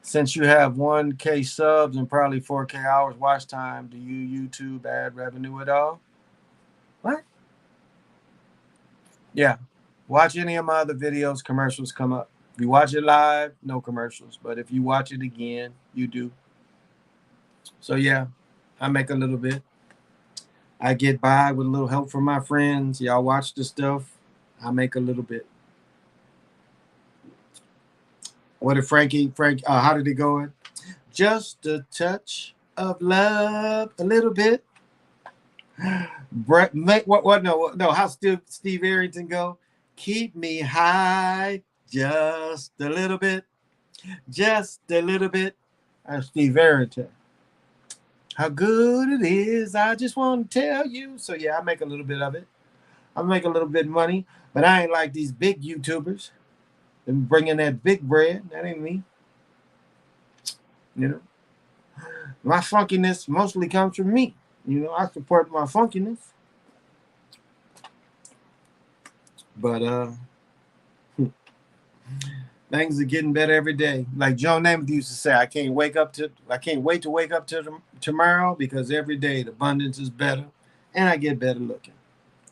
[SPEAKER 1] Since you have 1K subs and probably 4K hours watch time, do you YouTube ad revenue at all? What? Yeah. Watch any of my other videos, commercials come up. If you watch it live, no commercials. But if you watch it again, you do. So yeah, I make a little bit. I get by with a little help from my friends. Y'all watch the stuff. I make a little bit. What did Frank, how did it go? Just a touch of love, a little bit. Brett, no, how still Steve Arrington go? Keep me high just a little bit, just a little bit. That's Steve Arrington. How good it is, I just want to tell you. So yeah, I make a little bit of it. I make a little bit of money, but I ain't like these big YouTubers. Them bringing that big bread. That ain't me. You know, my funkiness mostly comes from me. I support my funkiness, but things are getting better every day. Like Joe Namath used to say, I can't wait to wake up to tomorrow because every day the abundance is better, and I get better looking.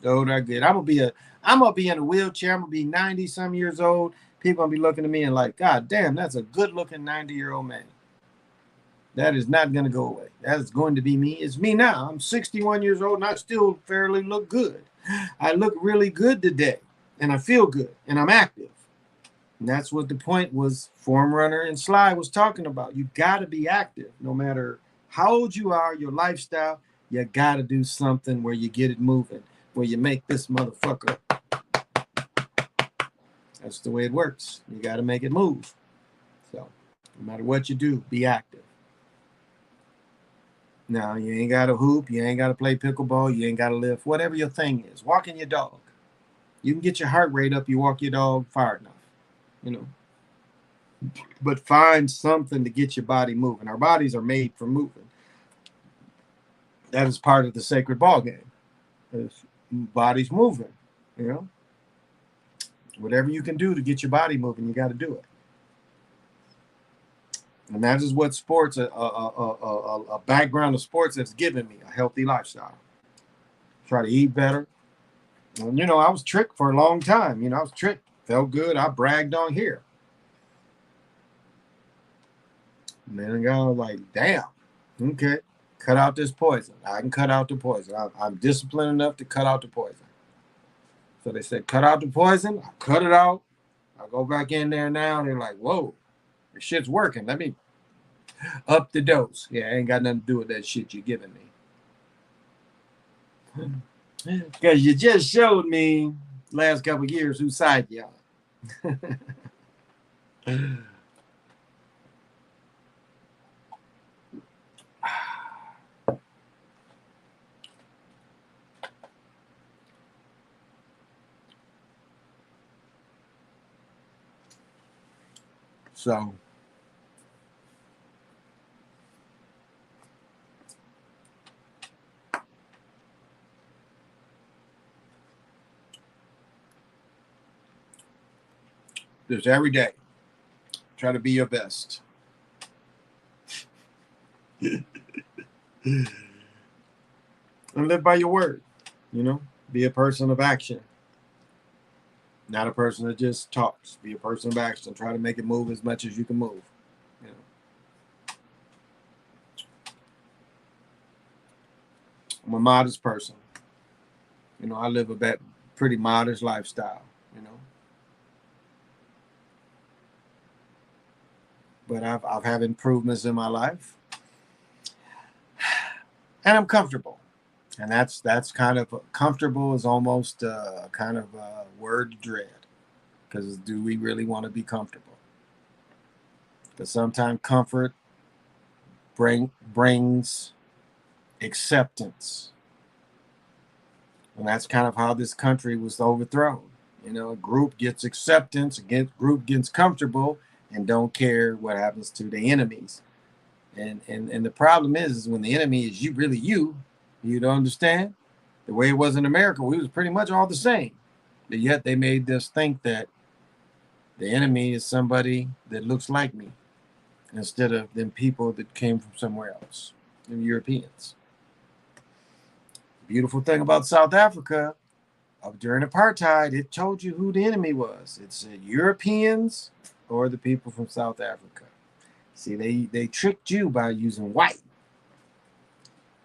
[SPEAKER 1] The older I get, I'm gonna be in a wheelchair. I'm gonna be 90 some years old. People gonna be looking at me and like, God damn, that's a good looking 90-year-old man. That is not gonna go away. That is going to be me. It's me now. I'm 61 years old and I still fairly look good. I look really good today, and I feel good, and I'm active. And that's what the point was Form Runner and Sly was talking about. You got to be active no matter how old you are, your lifestyle. You got to do something where you get it moving, where you make this motherfucker. That's the way it works. You got to make it move. So no matter what you do, be active. Now, you ain't got to hoop. You ain't got to play pickleball. You ain't got to lift. Whatever your thing is. Walking your dog. You can get your heart rate up. You walk your dog far enough. But find something to get your body moving. Our bodies are made for moving. That is part of the sacred ball game. Body's moving. You know, whatever you can do to get your body moving, you got to do it. And that is what sports, a background of sports has given me, a healthy lifestyle. Try to eat better. And, I was tricked for a long time. I was tricked. Felt good. I bragged on here. And then I was like, damn, okay, cut out this poison. I can cut out the poison. I'm disciplined enough to cut out the poison. So they said, cut out the poison. I cut it out. I go back in there now, and they're like, whoa, this shit's working. Let me up the dose. Yeah, ain't got nothing to do with that shit you're giving me. Because you just showed me last couple of years whose side you on. So just every day, try to be your best. And live by your word. You know, be a person of action, not a person that just talks. Be a person of action. Try to make it move as much as you can move. You know, I'm a modest person. You know, I live a pretty modest lifestyle. You know, but I've had improvements in my life, and I'm comfortable. And that's kind of comfortable is almost kind of a word dread, because do we really want to be comfortable? Because sometimes comfort brings acceptance, and that's kind of how this country was overthrown. You know, a group gets acceptance, a group gets comfortable, and don't care what happens to the enemies. And the problem is when the enemy is you don't understand. The way it was in America, we was pretty much all the same. But yet they made us think that the enemy is somebody that looks like me instead of them people that came from somewhere else, them Europeans. Beautiful thing about South Africa, during apartheid, it told you who the enemy was. It's Europeans or the people from South Africa. See, they tricked you by using white.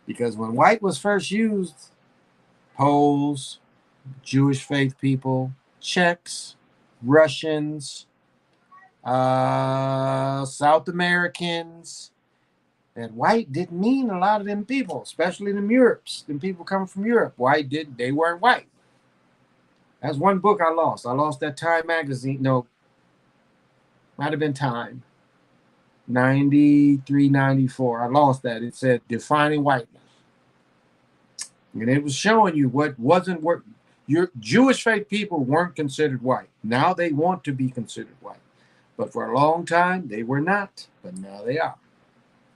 [SPEAKER 1] Because when white was first used, Poles, Jewish faith people, Czechs, Russians, South Americans, that white didn't mean a lot of them people, especially them Europes. Them people coming from Europe. They weren't white. That's one book I lost. I lost that Time magazine. No, might have been Time. 93, 94. I lost that. It said Defining Whiteness. And it was showing you what wasn't what your Jewish faith people weren't considered white. Now they want to be considered white. But for a long time, they were not. But now they are.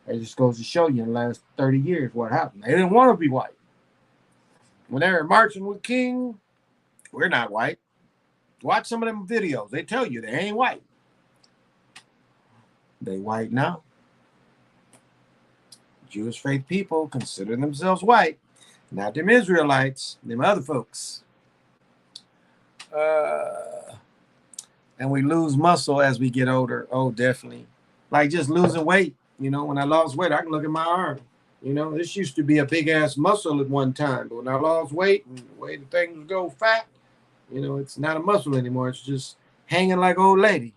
[SPEAKER 1] It just goes to show you in the last 30 years what happened. They didn't want to be white. When they were marching with King, we're not white. Watch some of them videos. They tell you they ain't white. They white now. Jewish faith people consider themselves white. Not them Israelites, them other folks. And we lose muscle as we get older. Oh, definitely. Like just losing weight. You know, when I lost weight, I can look at my arm. You know, this used to be a big ass muscle at one time, but when I lost weight and the way the things go fat, you know, it's not a muscle anymore. It's just hanging like old lady.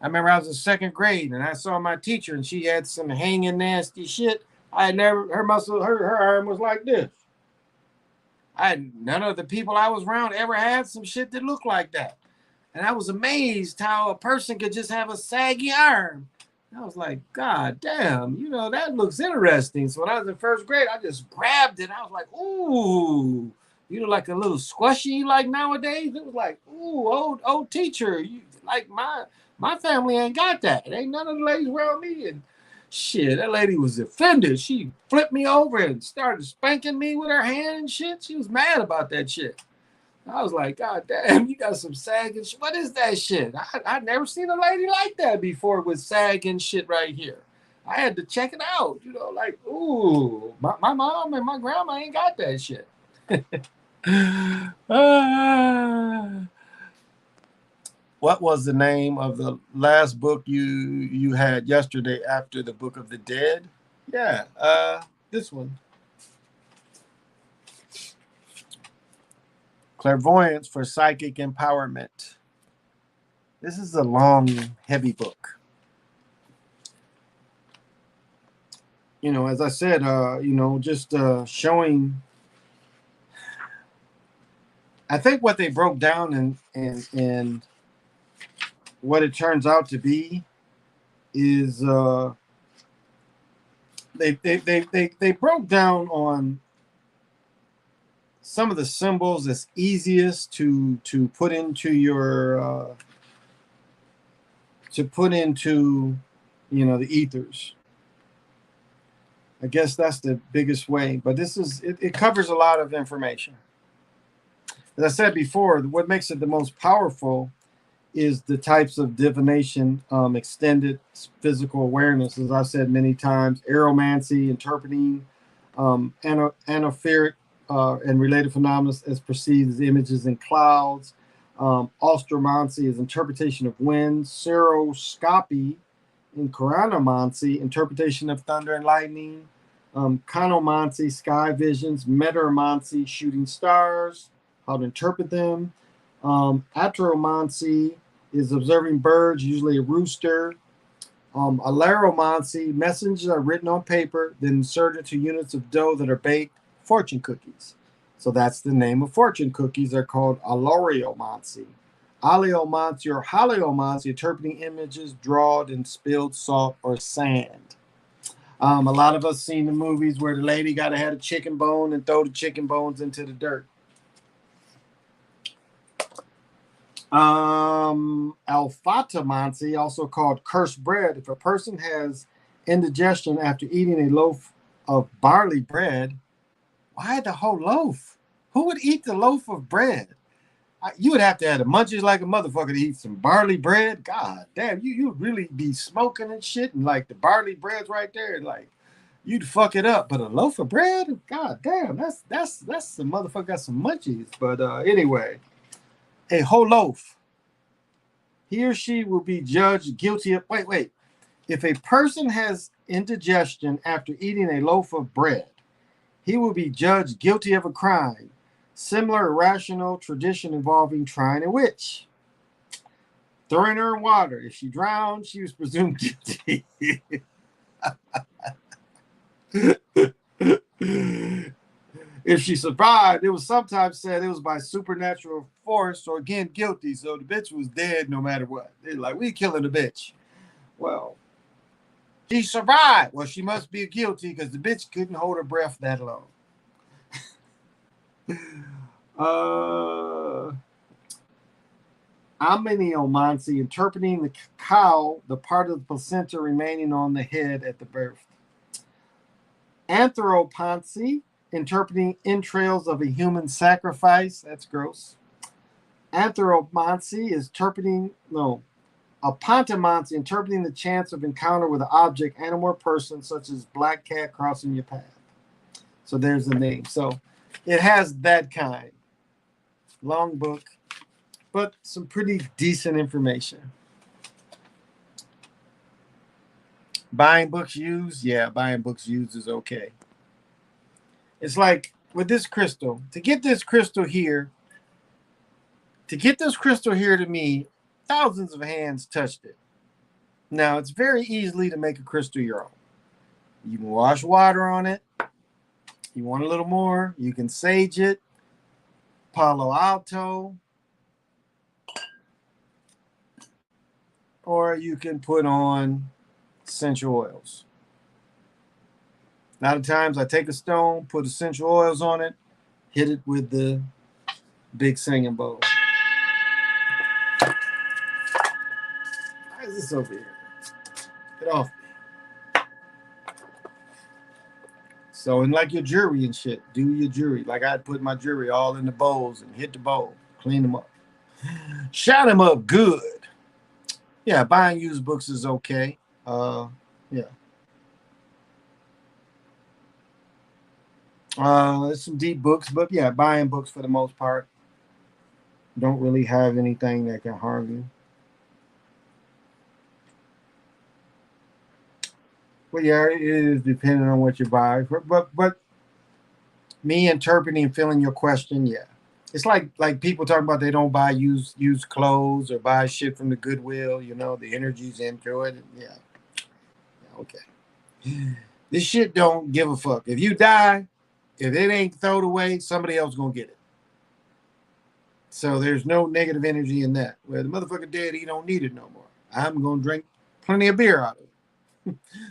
[SPEAKER 1] I remember I was in second grade and I saw my teacher and she had some hanging nasty shit. I had never, her arm was like this. None of the people I was around ever had some shit that looked like that. And I was amazed how a person could just have a saggy arm. I was like, God damn, you know, that looks interesting. So when I was in first grade, I just grabbed it. I was like, ooh, you know, like a little squishy like nowadays. It was like, ooh, old teacher. You, like my family ain't got that. It ain't none of the ladies around me. And shit, that lady was offended. She flipped me over and started spanking me with her hand and shit. She was mad about that shit. I was like, God damn, you got some sagging shit. What is that shit? I never seen a lady like that before with sagging shit right here. I had to check it out. You know, like, ooh, my mom and my grandma ain't got that shit. What was the name of the last book you had yesterday after the Book of the Dead? Yeah, this one. Clairvoyance for Psychic Empowerment. This is a long, heavy book. You know, as I said, you know, just showing. I think what they broke down and what it turns out to be is they broke down on some of the symbols that's easiest to put into your to put into, the ethers. I guess that's the biggest way, but it covers a lot of information. As I said before, what makes it the most powerful is the types of divination, extended physical awareness, as I've said many times, aeromancy, interpreting anaphoric and related phenomena as perceived as images in clouds. Ostromancy is interpretation of wind. Seroscopy and chronomancy, interpretation of thunder and lightning. Chronomancy, sky visions. Meteoromancy, shooting stars, how to interpret them. Atromancy is observing birds, usually a rooster. Alaromancy, messages are written on paper, then inserted to units of dough that are baked, fortune cookies. So that's the name of fortune cookies. They're called aloriomancy. Aliomancy or haliomancy, interpreting images drawn in spilled salt or sand. A lot of us seen the movies where the lady got to have a chicken bone and throw the chicken bones into the dirt. Alphatomancy, also called cursed bread. If a person has indigestion after eating a loaf of barley bread, why the whole loaf? Who would eat the loaf of bread? You would have to have the munchies like a motherfucker to eat some barley bread. God damn, you would really be smoking and shit, and like the barley bread's right there, like you'd fuck it up. But a loaf of bread, god damn, that's the motherfucker got some munchies. But anyway, a whole loaf. He or she will be judged guilty of. Wait. If a person has indigestion after eating a loaf of bread, he will be judged guilty of a crime. Similar irrational tradition involving trying a witch. Throwing her in water. If she drowned, she was presumed guilty. If she survived, it was sometimes said it was by supernatural force or again guilty. So the bitch was dead no matter what. They're like, we killing the bitch. Well, she survived. Well, she must be guilty because the bitch couldn't hold her breath that long. Amniomancy, interpreting the cow, the part of the placenta remaining on the head at the birth. Anthroponcy, interpreting entrails of a human sacrifice. That's gross. Anthropomancy is apontomancy, interpreting the chance of encounter with an object, animal, or person, such as black cat crossing your path. So there's the name. So it has that kind. Long book, but some pretty decent information. Buying books used? Yeah, buying books used is okay. It's like with this crystal. To get this crystal here to me, thousands of hands touched it. Now, it's very easily to make a crystal your own. You can wash water on it. You want a little more, you can sage it. Palo Alto. Or you can put on essential oils. A lot of times I take a stone, put essential oils on it, hit it with the big singing bowl. Why is this over here? Get off me. So, and like your jewelry and shit, do your jewelry. Like I'd put my jewelry all in the bowls and hit the bowl, clean them up. Shine them up good. Yeah, buying used books is okay. Yeah. There's some deep books, but yeah, buying books for the most part don't really have anything that can harm you. Well, yeah, it is depending on what you buy. But me interpreting and feeling your question, yeah. It's like people talking about they don't buy used clothes or buy shit from the Goodwill, the energy's into it. Yeah. Okay. This shit don't give a fuck. If you die, if it ain't thrown away, somebody else gonna get it. So there's no negative energy in that. Well, the motherfucker dead, he don't need it no more. I'm gonna drink plenty of beer out of it.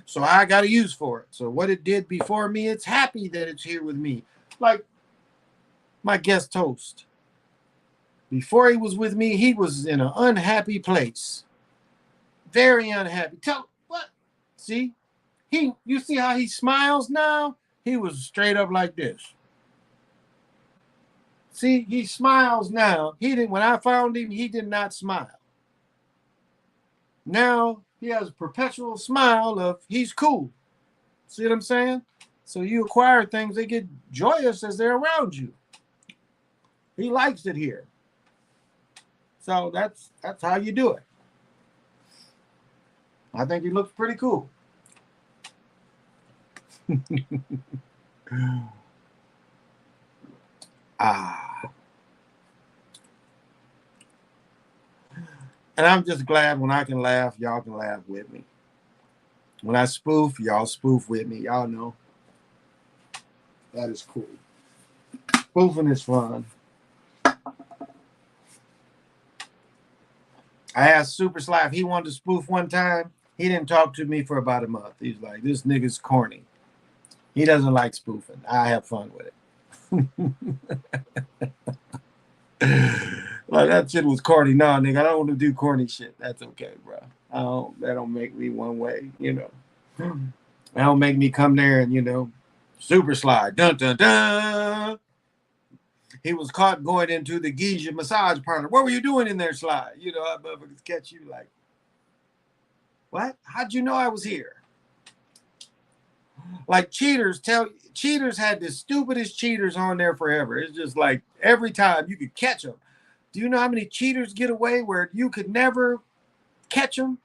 [SPEAKER 1] So I got a use for it. So what it did before me, it's happy that it's here with me. Like my guest host. Before he was with me, he was in an unhappy place. very unhappy. Tell what? See, you see how he smiles now? He was straight up like this. See, he smiles now. He didn't. When I found him, he did not smile. Now he has a perpetual smile of he's cool. See what I'm saying? So you acquire things, they get joyous as they're around you. He likes it here. So that's how you do it. I think he looks pretty cool. And I'm just glad when I can laugh, y'all can laugh with me. When I spoof, y'all spoof with me. Y'all know. That is cool. Spoofing is fun. I asked Super Sly if he wanted to spoof one time. He didn't talk to me for about a month. He's like, this nigga's corny. He doesn't like spoofing. I have fun with it. Like, that shit was corny. No, nigga, I don't want to do corny shit. That's okay, bro. That don't make me one way, you know. That don't make me come there and, Super Slide. Dun, dun, dun. He was caught going into the geisha massage parlor. What were you doing in there, Sly? I motherfuckers catch you like, what? How'd you know I was here? Like cheaters had the stupidest cheaters on there forever. It's just like every time you could catch them. Do you know how many cheaters get away where you could never catch them?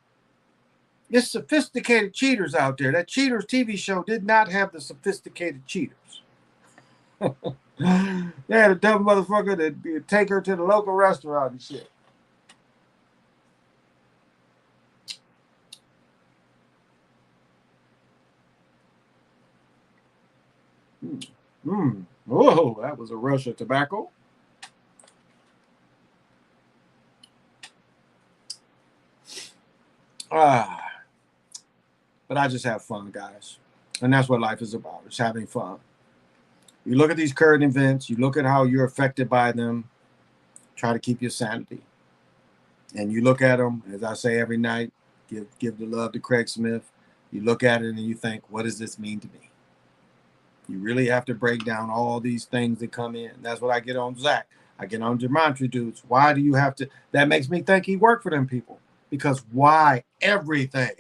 [SPEAKER 1] There's sophisticated cheaters out there. That Cheaters TV show did not have the sophisticated cheaters. They had a dumb motherfucker that take her to the local restaurant and shit. Whoa, that was a rush of tobacco. But I just have fun, guys. And that's what life is about. It's having fun. You look at these current events, you look at how you're affected by them, try to keep your sanity. And you look at them, as I say every night, give the love to Craig Smith. You look at it and you think, what does this mean to me? You really have to break down all these things that come in. That's what I get on Zach. I get on Gematria dudes. Why do you have to? That makes me think he worked for them people. Because why? Everything.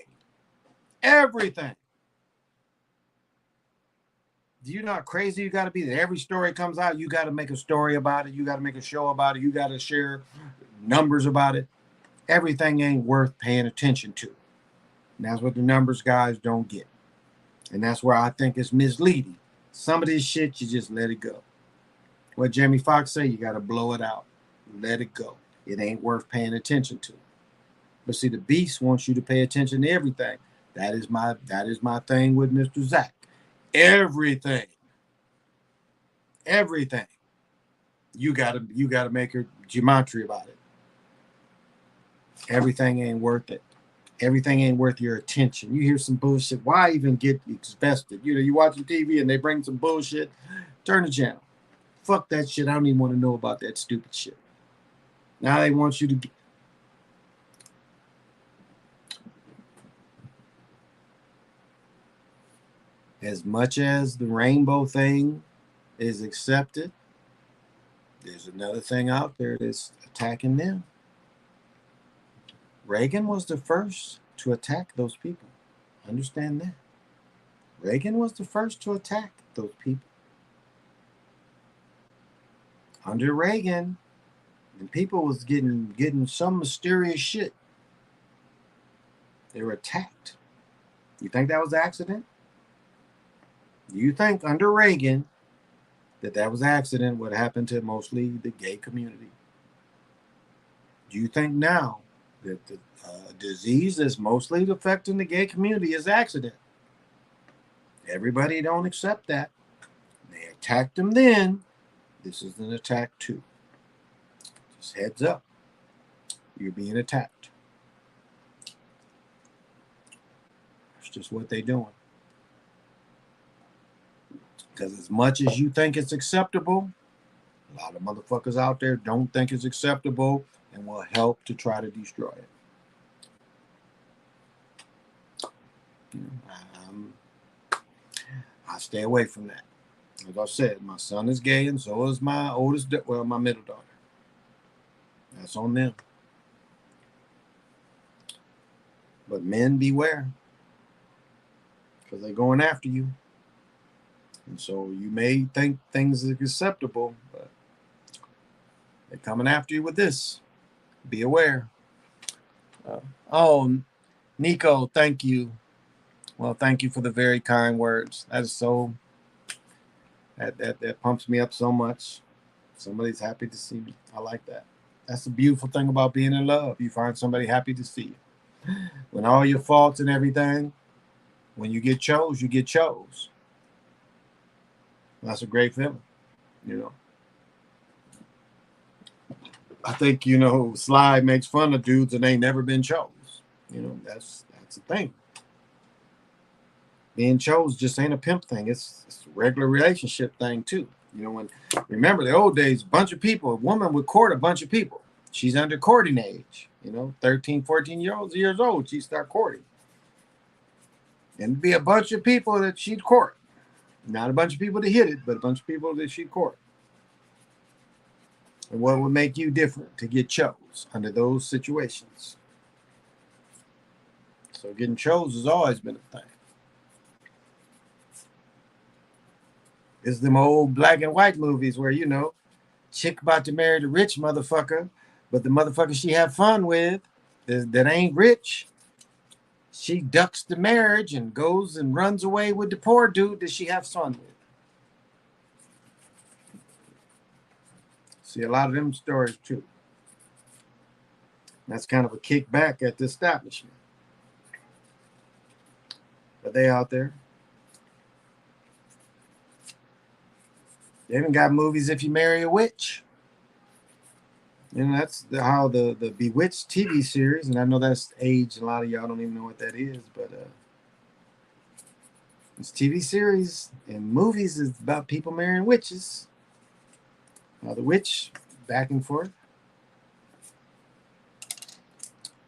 [SPEAKER 1] Everything. Do you know how crazy you got to be that every story comes out, you got to make a story about it. You got to make a show about it. You got to share numbers about it. Everything ain't worth paying attention to. And that's what the numbers guys don't get. And that's where I think it's misleading. Some of this shit, you just let it go. What Jamie Foxx say, you got to blow it out. Let it go. It ain't worth paying attention to. But see, the beast wants you to pay attention to everything. That is my thing with Mr. Zach. Everything. You gotta make her gematria about it. Everything ain't worth it. Everything ain't worth your attention. You hear some bullshit. Why even get invested? You watching TV and they bring some bullshit. Turn the channel. Fuck that shit. I don't even want to know about that stupid shit. Now they want you to get. As much as the rainbow thing is accepted, there's another thing out there that's attacking them. Reagan was the first to attack those people. Understand that. Reagan was the first to attack those people. Under Reagan, the people was getting some mysterious shit. They were attacked. You think that was an accident? Do you think under Reagan that was an accident, what happened to mostly the gay community? Do you think now that the disease that's mostly affecting the gay community is accident? Everybody don't accept that. They attacked them then. This is an attack too. Just heads up. You're being attacked. That's just what they're doing. Because as much as you think it's acceptable, a lot of motherfuckers out there don't think it's acceptable and will help to try to destroy it. You know, I stay away from that. As I said, my son is gay, and so is my my middle daughter. That's on them. But men, beware, because they're going after you. And so you may think things are acceptable, but they're coming after you with this. Be aware. Oh, Nico, thank you. Well, thank you for the very kind words. That is so, that pumps me up so much. Somebody's happy to see me. I like that. That's the beautiful thing about being in love. You find somebody happy to see you. When all your faults and everything, when you get chose, you get chose. That's a great feeling, you know. I think, Sly makes fun of dudes and ain't never been chose. That's the thing. Being chose just ain't a pimp thing. It's a regular relationship thing too. Remember the old days, a woman would court a bunch of people. She's under courting age, 13, 14 years old, she'd start courting. And it'd be a bunch of people that she'd court. Not a bunch of people that hit it, but a bunch of people that she'd court. And what would make you different to get chose under those situations? So getting chose has always been a thing. It's them old black and white movies where, chick about to marry the rich motherfucker, but the motherfucker she had fun with that ain't rich, she ducks the marriage and goes and runs away with the poor dude that she has fun with. See a lot of them stories too. That's kind of a kickback at the establishment. But they out there. They even got movies if you marry a witch. That's how the Bewitched TV series, and I know that's aged. A lot of y'all don't even know what that is, but it's TV series and movies is about people marrying witches. Now the witch back and forth.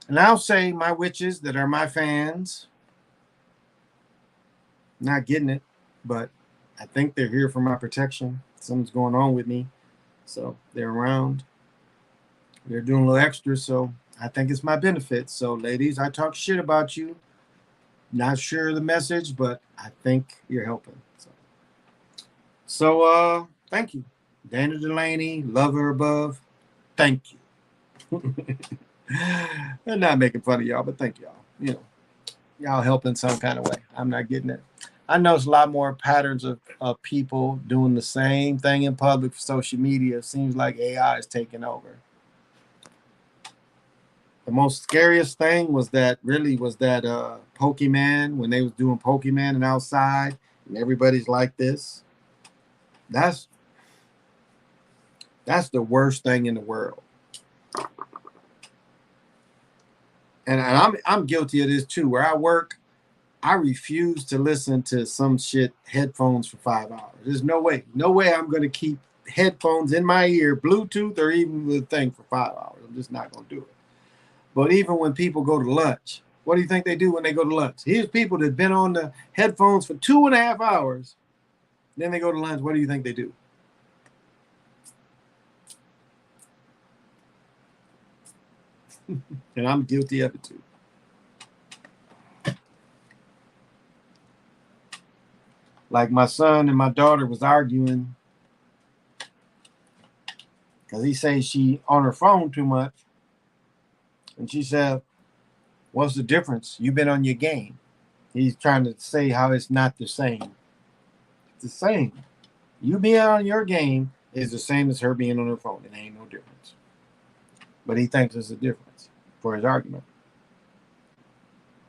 [SPEAKER 1] And I'll say my witches that are my fans, not getting it, but I think they're here for my protection. Something's going on with me, so they're around. They're doing a little extra, so I think it's my benefit. So, ladies, I talk shit about you. Not sure of the message, but I think you're helping. So thank you. Dana Delaney, Lover Above, thank you. I'm not making fun of y'all, but thank y'all. Y'all help in some kind of way. I'm not getting it. I notice a lot more patterns of people doing the same thing in public for social media. It seems like AI is taking over. The most scariest thing was that Pokemon, when they was doing Pokemon and outside and everybody's like this. That's the worst thing in the world. And I'm guilty of this too. Where I work, I refuse to listen to some shit headphones for 5 hours. There's no way I'm going to keep headphones in my ear, Bluetooth or even the thing for 5 hours. I'm just not going to do it. But even when people go to lunch, what do you think they do when they go to lunch? Here's people that have been on the headphones for 2.5 hours. Then they go to lunch. What do you think they do? And I'm guilty of it too. Like my son and my daughter was arguing because he says she on her phone too much. And she said, what's the difference? You've been on your game. He's trying to say how it's not the same. It's the same. You being on your game is the same as her being on her phone. It ain't no difference. But he thinks there's a difference for his argument.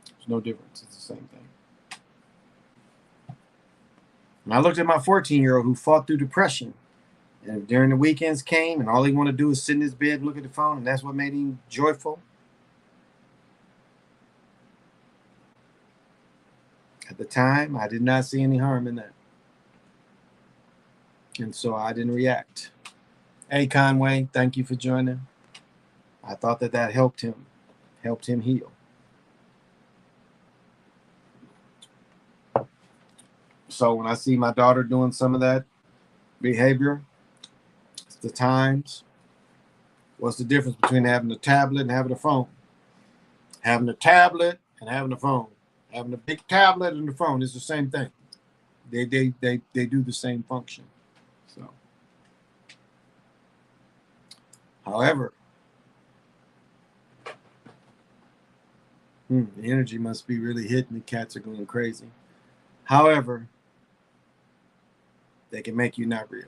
[SPEAKER 1] There's no difference. It's the same thing. And I looked at my 14-year-old who fought through depression. And during the weekends came and all he wanted to do is sit in his bed and look at the phone, and that's what made him joyful. At the time, I did not see any harm in that. And so I didn't react. Hey, Conway, thank you for joining. I thought that helped him heal. So when I see my daughter doing some of that behavior, it's the times. What's the difference between having a tablet and having a phone? Having a tablet and having a phone. Having a big tablet and the phone is the same thing. They do the same function. So, however, the energy must be really hitting. The cats are going crazy. However, they can make you not real.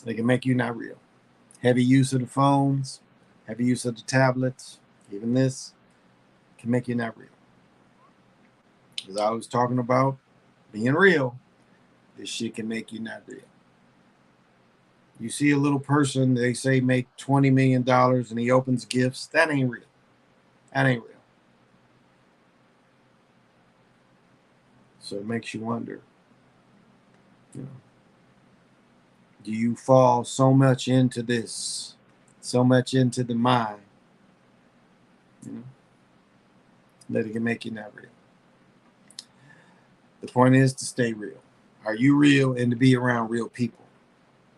[SPEAKER 1] They can make you not real. Heavy use of the phones, heavy use of the tablets, even this can make you not real. As I was talking about being real, this shit can make you not real. You see a little person, they say make $20 million and he opens gifts. That ain't real. That ain't real. So it makes you wonder, you know, do you fall so much into this, so much into the mind, you know, that it can make you not real. The point is to stay real. Are you real and to be around real people?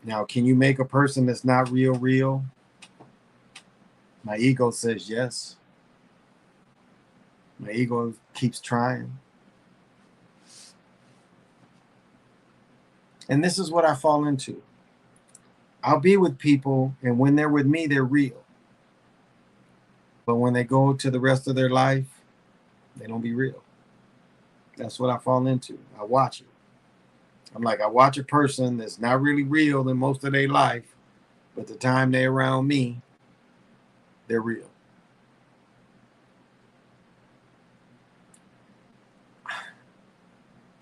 [SPEAKER 1] Now, can you make a person that's not real real? My ego says yes. My ego keeps trying. And this is what I fall into. I'll be with people, and when they're with me, they're real. But when they go to the rest of their life, they don't be real. That's what I fall into. I watch it. I'm like, I watch a person that's not really real in most of their life, but the time they're around me, they're real.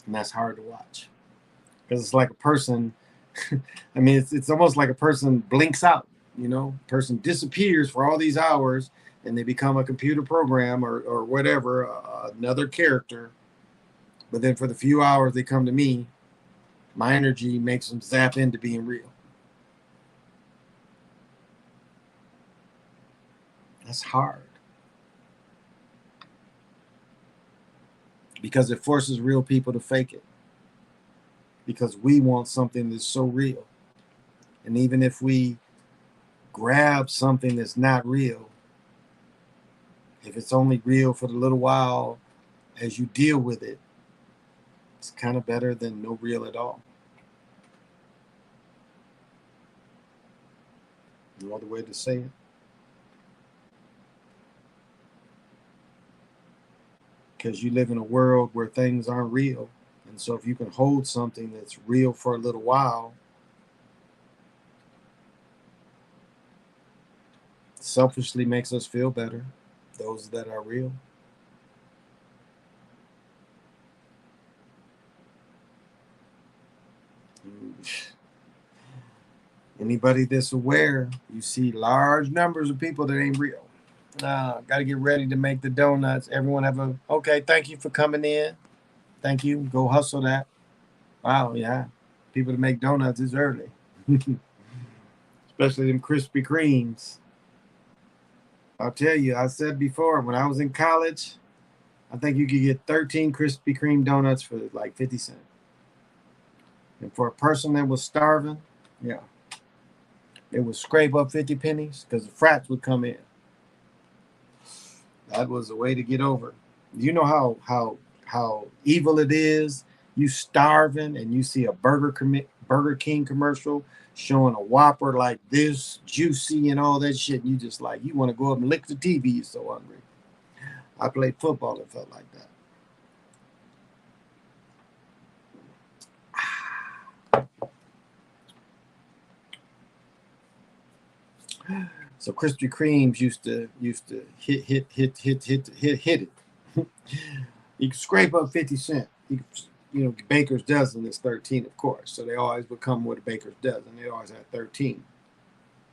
[SPEAKER 1] And that's hard to watch. Because it's like a person, I mean, it's almost like a person blinks out, you know, person disappears for all these hours and they become a computer program or whatever, another character. But then for the few hours they come to me, my energy makes them zap into being real. That's hard. Because it forces real people to fake it. Because we want something that's so real. And even if we grab something that's not real, if it's only real for the little while as you deal with it, it's kind of better than no real at all. No other way to say it. Because you live in a world where things aren't real. And so if you can hold something that's real for a little while, selfishly makes us feel better, those that are real. Anybody that's aware, you see large numbers of people that ain't real. Got to get ready to make the donuts. Everyone have a, okay, thank you for coming in. Thank you. Go hustle that. Wow, yeah. People that make donuts is early. Especially them Krispy Kremes. I'll tell you, I said before, when I was in college, I think you could get 13 Krispy Kreme donuts for like 50 cents. And for a person that was starving, yeah, they would scrape up 50 pennies because the frats would come in. That was a way to get over. You know how evil it is. You starving and you see a Burger King commercial showing a Whopper like this, juicy and all that shit. And you just like you want to go up and lick the TV. You're so hungry. I played football. It felt like that. So Krispy Kremes used to hit it. You can scrape up 50 cents. You know, Baker's dozen is 13, of course. So they always would come with a Baker's dozen. They always had 13.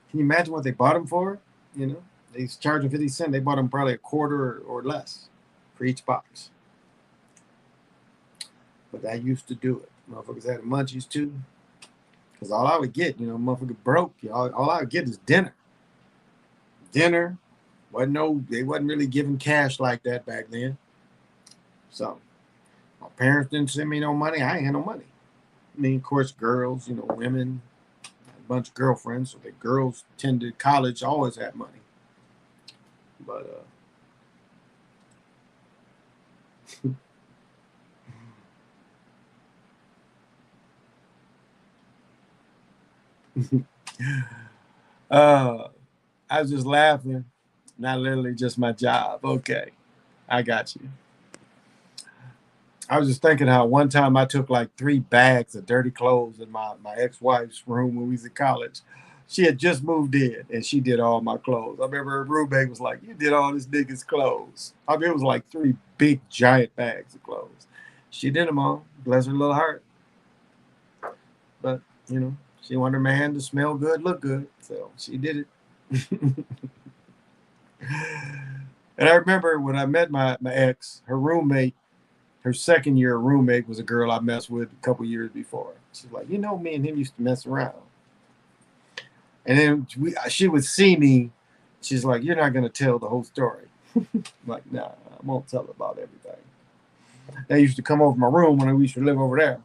[SPEAKER 1] Can you imagine what they bought them for? You know, they charged them 50 cents. They bought them probably a quarter or less for each box. But I used to do it. Motherfuckers had the munchies too. Because all I would get, you know, motherfucker broke. All I would get is dinner. Dinner. They wasn't really giving cash like that back then. So My parents didn't send me no money. I ain't had no money. I mean, of course, girls, women, a bunch of girlfriends. So the girls attended college, always had money. But I was just laughing. Not literally just my job. Okay, I got you. I was just thinking how one time I took like 3 bags of dirty clothes in my ex-wife's room when we was in college. She had just moved in and she did all my clothes. I remember her roommate was like, "You did all this nigga's clothes." I mean, it was like 3 big giant bags of clothes. She did them all. Bless her little heart. But, she wanted her man to smell good, look good. So she did it. And I remember when I met my ex, her roommate, her second year roommate was a girl I messed with a couple years before. She's like, me and him used to mess around. And then she would see me. She's like, "You're not going to tell the whole story." I'm like, "Nah, I won't tell about everything." They used to come over my room when we used to live over there.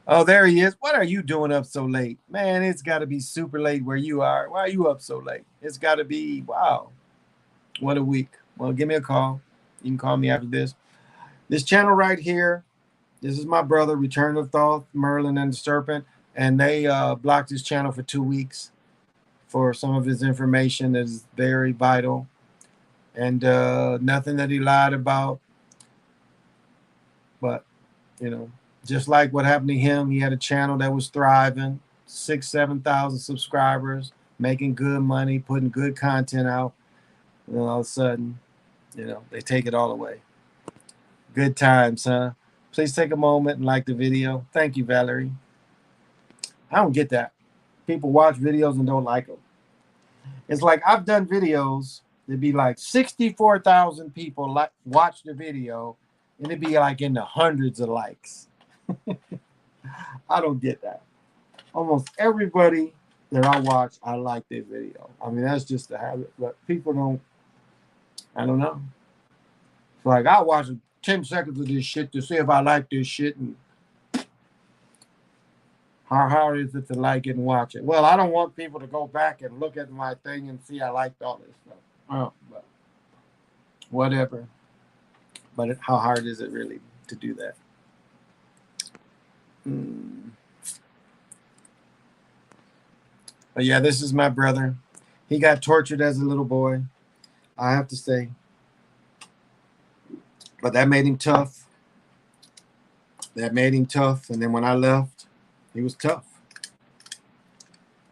[SPEAKER 1] Oh, there he is. What are you doing up so late? Man, it's got to be super late where you are. Why are you up so late? It's got to be, wow, what a week. Well, give me a call. You can call me after this. This channel right here, this is my brother, Return of Thoth, Merlin, and the Serpent. And they blocked his channel for 2 weeks for some of his information that is very vital. And nothing that he lied about. But, just like what happened to him, he had a channel that was thriving, 6,000, 7,000 subscribers, making good money, putting good content out. And all of a sudden, they take it all away. Good times, huh? Please take a moment and like the video. Thank you, Valerie. I don't get that. People watch videos and don't like them. It's like I've done videos that'd be like 64,000 people watch the video, and it'd be like in the hundreds of likes. I don't get that. Almost everybody that I watch, I like their video. I mean, that's just the habit. But people don't. I don't know. It's like I watch 10 seconds of this shit to see if I like this shit, and how hard is it to like it and watch it? Well, I don't want people to go back and look at my thing and see I liked all this stuff. Oh, but whatever. But how hard is it really to do that? But yeah, this is my brother. He got tortured as a little boy, I have to say. But that made him tough. And then when I left, he was tough.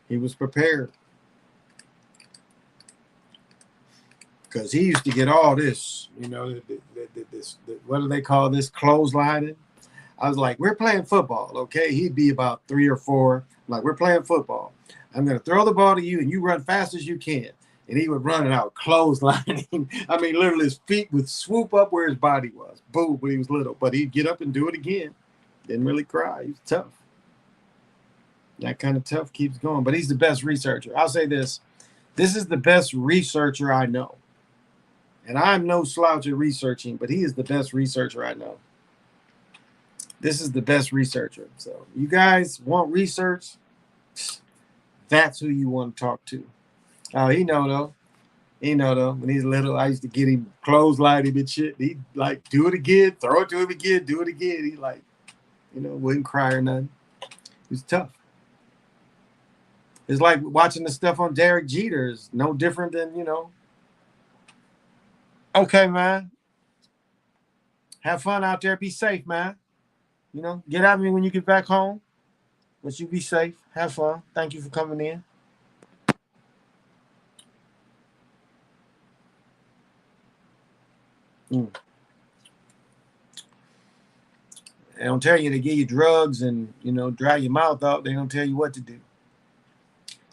[SPEAKER 1] He was prepared. Because he used to get all this, what do they call this? Clotheslining. I was like, we're playing football, okay? He'd be about 3 or 4. Like, we're playing football. I'm going to throw the ball to you, and you run fast as you can. And he would run it out, clotheslining. I mean, literally, his feet would swoop up where his body was. Boom, when he was little. But he'd get up and do it again. Didn't really cry. He was tough. That kind of tough keeps going. But he's the best researcher. I'll say this. This is the best researcher I know. And I'm no slouch at researching, but he is the best researcher I know. This is the best researcher. So you guys want research? That's who you want to talk to. Oh, he know though. When he's little, I used to get him clothesline him and shit. He'd like do it again, throw it to him again, do it again. He like, wouldn't cry or nothing. He was tough. It's like watching the stuff on Derek Jeter is no different than, Okay, man. Have fun out there. Be safe, man. Get at me when you get back home. But you be safe. Have fun. Thank you for coming in. They don't tell you to give you drugs and, dry your mouth out. They don't tell you what to do.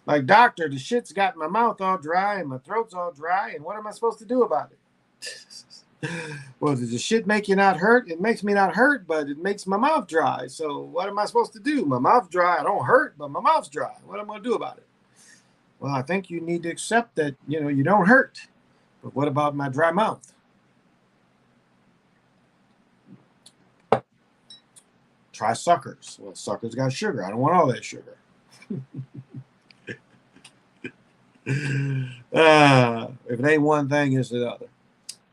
[SPEAKER 1] Like, doctor, the shit's got my mouth all dry and my throat's all dry. And what am I supposed to do about it? Well, does the shit make you not hurt? It makes me not hurt, but it makes my mouth dry. So what am I supposed to do? My mouth's dry. I don't hurt, but my mouth's dry. What am I going to do about it? Well, I think you need to accept that, you don't hurt. But what about my dry mouth? Try suckers. Well, suckers got sugar. I don't want all that sugar. If it ain't one thing, it's the other.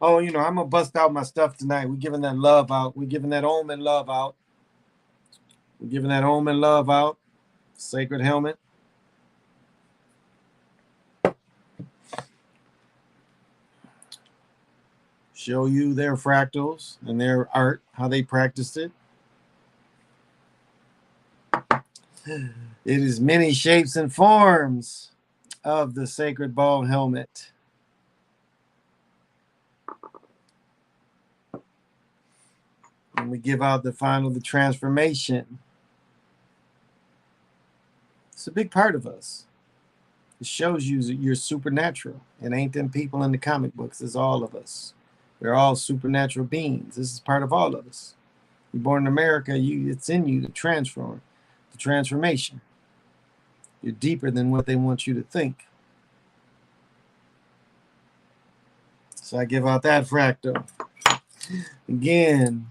[SPEAKER 1] Oh, I'm going to bust out my stuff tonight. We're giving that love out. We're giving that Olman love out. We're giving that Olman love out. Sacred helmet. Show you their fractals and their art, how they practiced it. It is many shapes and forms of the sacred ball helmet. And we give out the transformation. It's a big part of us. It shows you that you're supernatural. It ain't them people in the comic books. It's all of us. We're all supernatural beings. This is part of all of us. You're born in America. It's in you to transform, the transformation. You're deeper than what they want you to think. So I give out that fractal. Again,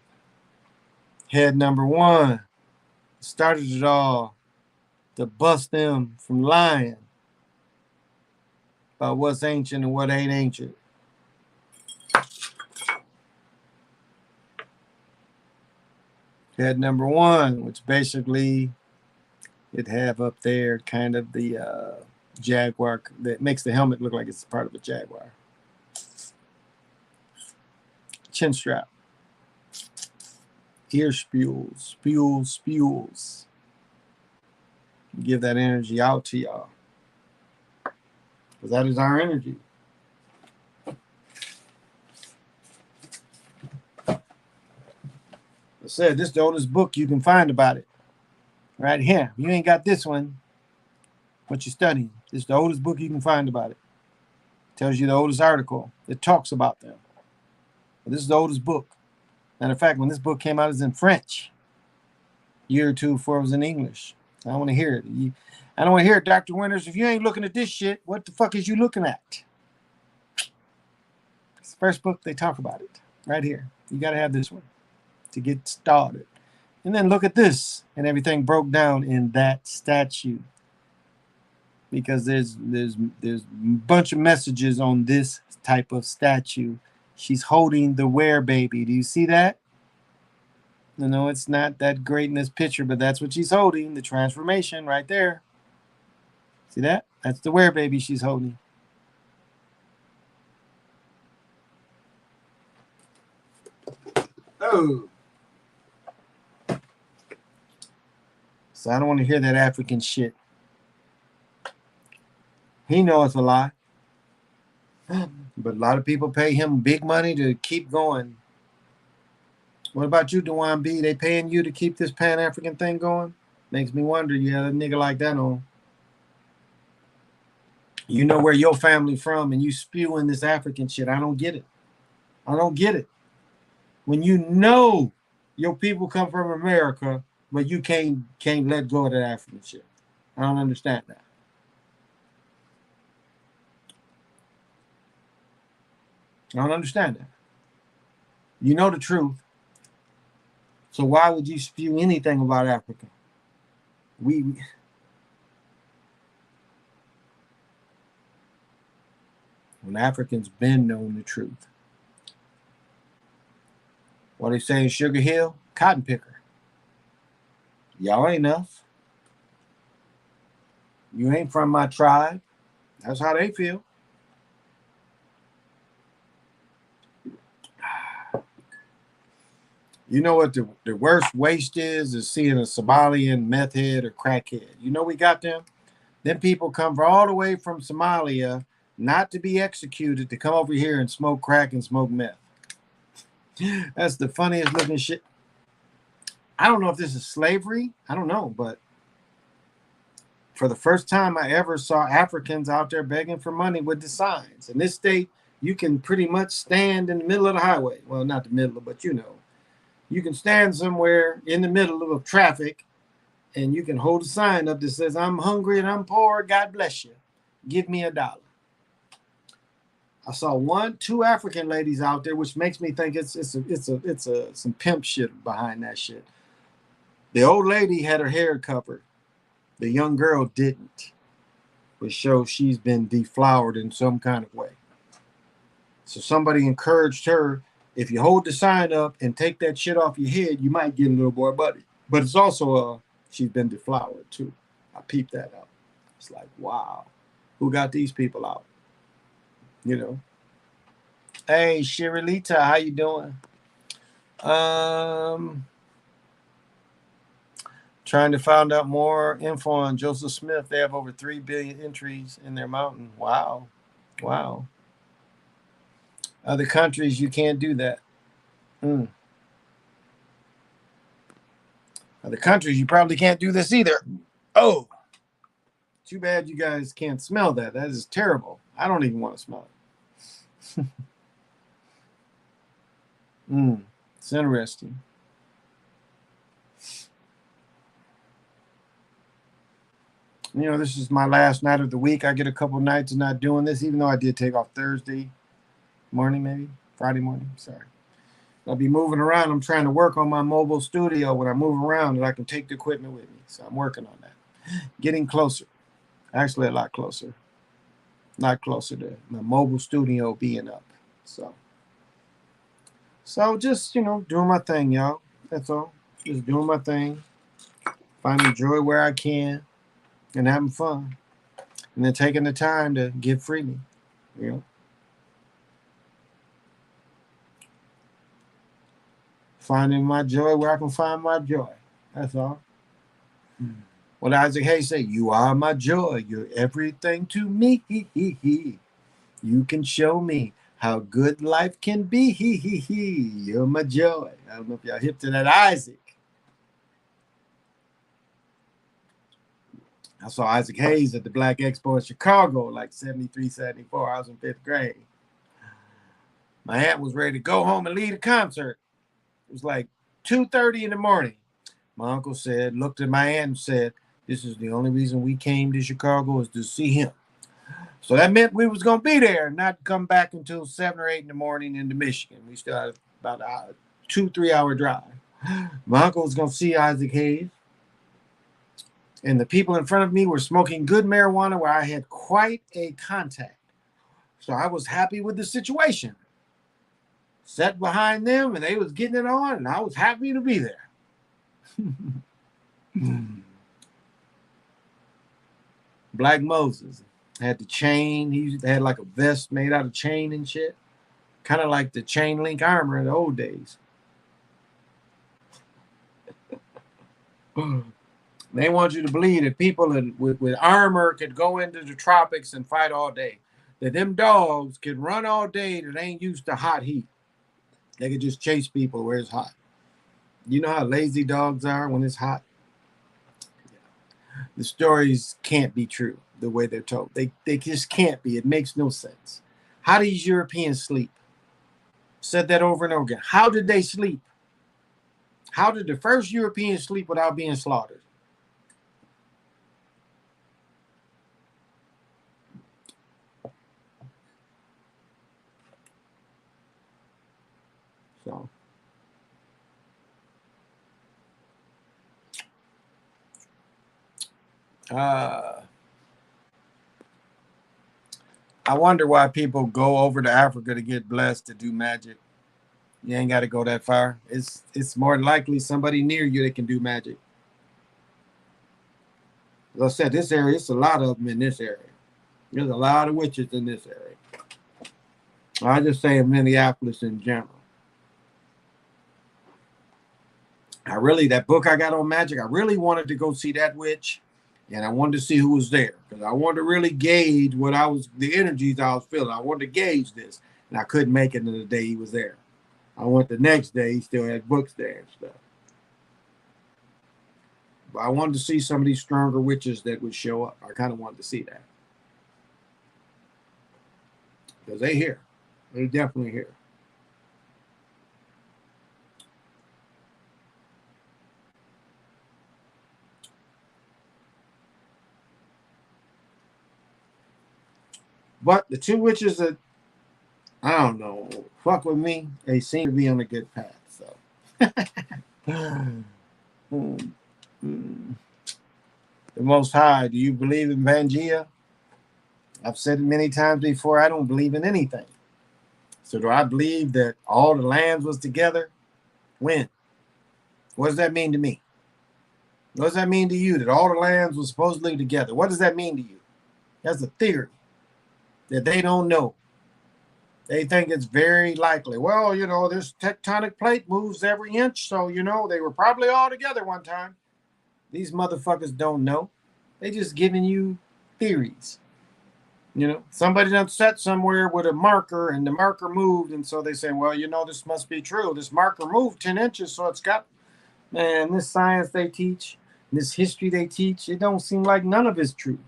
[SPEAKER 1] head number 1 started it all to bust them from lying about what's ancient and what ain't ancient. Head number 1, which basically it have up there kind of the jaguar that makes the helmet look like it's part of a jaguar. Chin strap. Ear spules. Spules. Give that energy out to y'all. Because that is our energy. I said, this is the oldest book you can find about it. Right here. If you ain't got this one, what you studying? This is the oldest book you can find about it. Tells you the oldest article that talks about them. But this is the oldest book. Matter of fact, when this book came out, it was in French. A year or two before it was in English. I don't want to hear it. I don't want to hear it, Dr. Winters. If you ain't looking at this shit, what the fuck is you looking at? It's the first book they talk about it. Right here. You got to have this one to get started. And then look at this. And everything broke down in that statue. Because there's a bunch of messages on this type of statue. She's holding the were baby. Do you see that? No, it's not that great in this picture, but that's what she's holding. The transformation right there. See that? That's the were baby she's holding. Oh. So I don't want to hear that African shit. He knows it's a lie. But a lot of people pay him big money to keep going. What about you, Dewan B? They paying you to keep this Pan-African thing going? Makes me wonder, you have a nigga like that on. You know where your family from and you spewing this African shit. I don't get it. I don't get it. When you know your people come from America, but you can't let go of that African shit. I don't understand that. I don't understand that. You know the truth. So why would you spew anything about Africa? When Africans been known the truth. What they say in Sugar Hill? Cotton picker. Y'all ain't enough. You ain't from my tribe. That's how they feel. You know what the worst waste is seeing a Somalian meth head or crackhead. You know we got them? Them people come all the way from Somalia not to be executed to come over here and smoke crack and smoke meth. That's the funniest looking shit. I don't know if this is slavery. I don't know, but for the first time I ever saw Africans out there begging for money with the signs. In this state, you can pretty much stand in the middle of the highway. Well, not the middle, but you know. You can stand somewhere in the middle of traffic and you can hold a sign up that says, I'm hungry and I'm poor. God bless you. Give me $1. I saw 2 African ladies out there, which makes me think it's some pimp shit behind that shit. The old lady had her hair covered. The young girl didn't, which shows she's been deflowered in some kind of way. So somebody encouraged her, if you hold the sign up and take that shit off your head, you might get a little more money. But it's also she's been deflowered too. I peeped that out. It's like, wow, who got these people out? You know. Hey, Shirilita, how you doing? Um, Trying to find out more info on Joseph Smith. They have over 3 billion entries in their mountain. Wow, wow. Other countries, you can't do that. Mm. Other countries, you probably can't do this either. Oh, too bad you guys can't smell that. That is terrible. I don't even want to smell it. It's interesting. You know, this is my last night of the week. I get a couple nights of not doing this, even though I did take off Thursday morning, maybe Friday morning. Sorry. I'll be moving around. I'm trying to work on my mobile studio when I move around that I can take the equipment with me. So I'm working on that. Getting closer. Actually, a lot closer. Not closer to my mobile studio being up. So just, doing my thing, y'all. That's all. Just doing my thing. Finding joy where I can and having fun. And then taking the time to give freely. You know. Finding my joy where I can find my joy. That's all. What Isaac Hayes say, you are my joy. You're everything to me. You can show me how good life can be. You're my joy. I don't know if y'all hip to that Isaac. I saw Isaac Hayes at the Black Expo in Chicago, like 73, 74. I was in 5th grade. My aunt was ready to go home and lead a concert. It was like 2:30 in the morning. My uncle looked at my aunt and said, this is the only reason we came to Chicago is to see him. So that meant we was going to be there and not come back until 7 or 8 in the morning into Michigan. We still had about a 2-3 hour drive. My uncle was going to see Isaac Hayes. And the people in front of me were smoking good marijuana where I had quite a contact. So I was happy with the situation. Sat behind them and they was getting it on and I was happy to be there. Black Moses had the chain. He had like a vest made out of chain and shit. Kind of like the chain link armor in the old days. They want you to believe that people with armor could go into the tropics and fight all day. That them dogs could run all day that ain't used to hot heat. They could just chase people where it's hot. You know how lazy dogs are when it's hot? The stories can't be true the way they're told. They just can't be. It makes no sense. How do these Europeans sleep? Said that over and over again. How did they sleep? How did the first Europeans sleep without being slaughtered? So I wonder why people go over to Africa to get blessed to do magic. You ain't got to go that far. It's more likely somebody near you that can do magic. As I said, this area, it's a lot of them in this area. There's a lot of witches in this area. I just say in Minneapolis in general. That book I got on magic, I really wanted to go see that witch, and I wanted to see who was there because I wanted to really gauge the energies I was feeling. I wanted to gauge this, and I couldn't make it the day he was there. I went the next day, he still had books there and stuff. But I wanted to see some of these stronger witches that would show up. I kind of wanted to see that because they here. They definitely here. But the two witches that, I don't know, fuck with me, they seem to be on a good path. So The Most High, do you believe in Pangea? I've said it many times before, I don't believe in anything. So do I believe that all the lands was together? When? What does that mean to me? What does that mean to you, that all the lands were supposedly together? What does that mean to you? That's a theory that they don't know. They think it's very likely. Well, this tectonic plate moves every inch, so, they were probably all together one time. These motherfuckers don't know. They just giving you theories. Somebody done sat somewhere with a marker and the marker moved, and so they say, well, this must be true. This marker moved 10 inches, so it's got, man, this science they teach, this history they teach, it don't seem like none of it's true.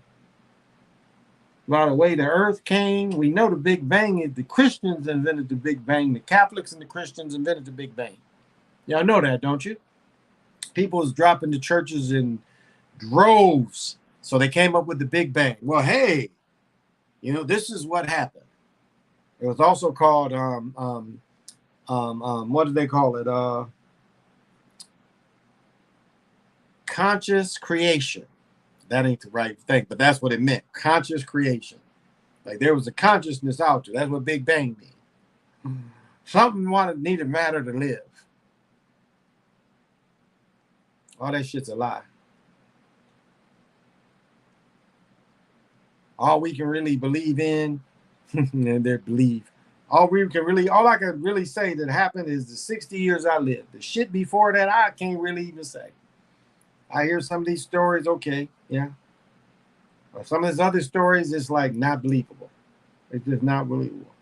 [SPEAKER 1] By the way the earth came, we know the Big Bang is the Christians invented the Big Bang. The Catholics and the Christians invented the Big Bang. Y'all know that, don't you? People was dropping the churches in droves, so they came up with the Big Bang. Well, hey, this is what happened. It was also called what did they call it? Conscious creation. That ain't the right thing, but that's what it meant. Conscious creation. Like there was a consciousness out there. That's what Big Bang means. Something needed matter to live. All that shit's a lie. All we can really believe in, and their belief. All I can really say that happened is the 60 years I lived. The shit before that, I can't really even say. I hear some of these stories, okay, yeah. But some of these other stories, it's like not believable. It's just not believable.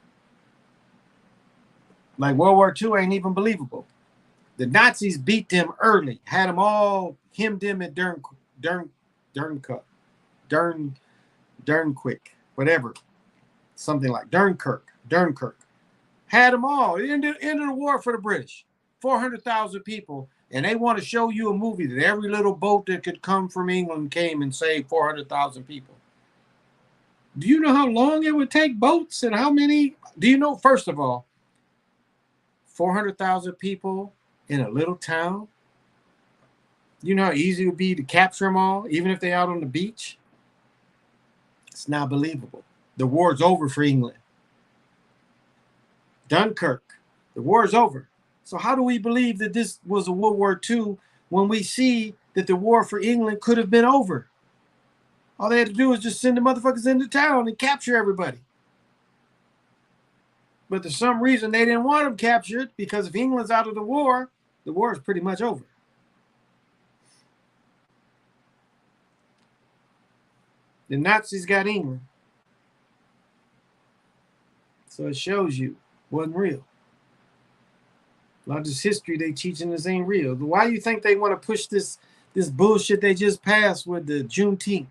[SPEAKER 1] Like World War II ain't even believable. The Nazis beat them early, had them all hemmed in at Dunkirk, whatever, something like Dunkirk. Had them all. End of the war for the British. 400,000 people. And they want to show you a movie that every little boat that could come from England came and saved 400,000 people. Do you know how long it would take boats and how many? Do you know, first of all, 400,000 people in a little town? You know how easy it would be to capture them all, even if they're out on the beach? It's not believable. The war's over for England. Dunkirk, the war's over. So how do we believe that this was a World War II when we see that the war for England could have been over? All they had to do was just send the motherfuckers into town and capture everybody. But for some reason, they didn't want them captured because if England's out of the war is pretty much over. The Nazis got England. So it shows you it wasn't real. A lot of this history they teaching us ain't real. Why do you think they want to push this bullshit they just passed with the Juneteenth?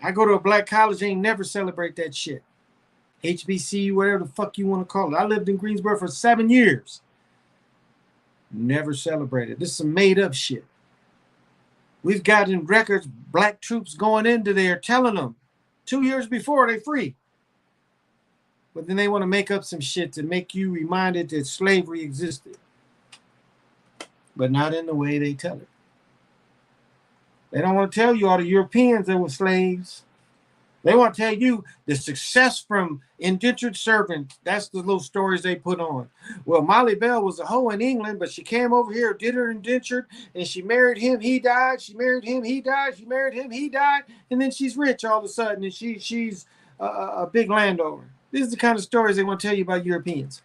[SPEAKER 1] I go to a black college, they ain't never celebrate that shit. HBCU, whatever the fuck you want to call it. I lived in Greensboro for 7 years. Never celebrated. This is some made up shit. We've gotten records, black troops going into there telling them 2 years before they free. But then they want to make up some shit to make you reminded that slavery existed. But not in the way they tell it. They don't want to tell you all the Europeans that were slaves. They want to tell you the success from indentured servants. That's the little stories they put on. Well, Molly Bell was a hoe in England, but she came over here, did her indentured, and she married him, he died. She married him, he died. She married him, he died. And then she's rich all of a sudden, and she's a big landowner. These are the kind of stories they want to tell you about Europeans.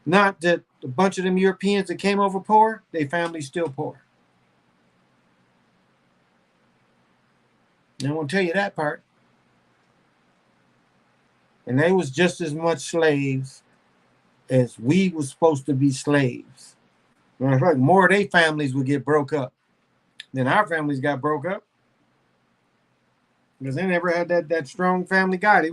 [SPEAKER 1] Not that a bunch of them Europeans that came over poor, their family's still poor. They won't tell you that part. And they was just as much slaves as we was supposed to be slaves. In fact, more of their families would get broke up than our families got broke up. Because they never had that strong family guy. They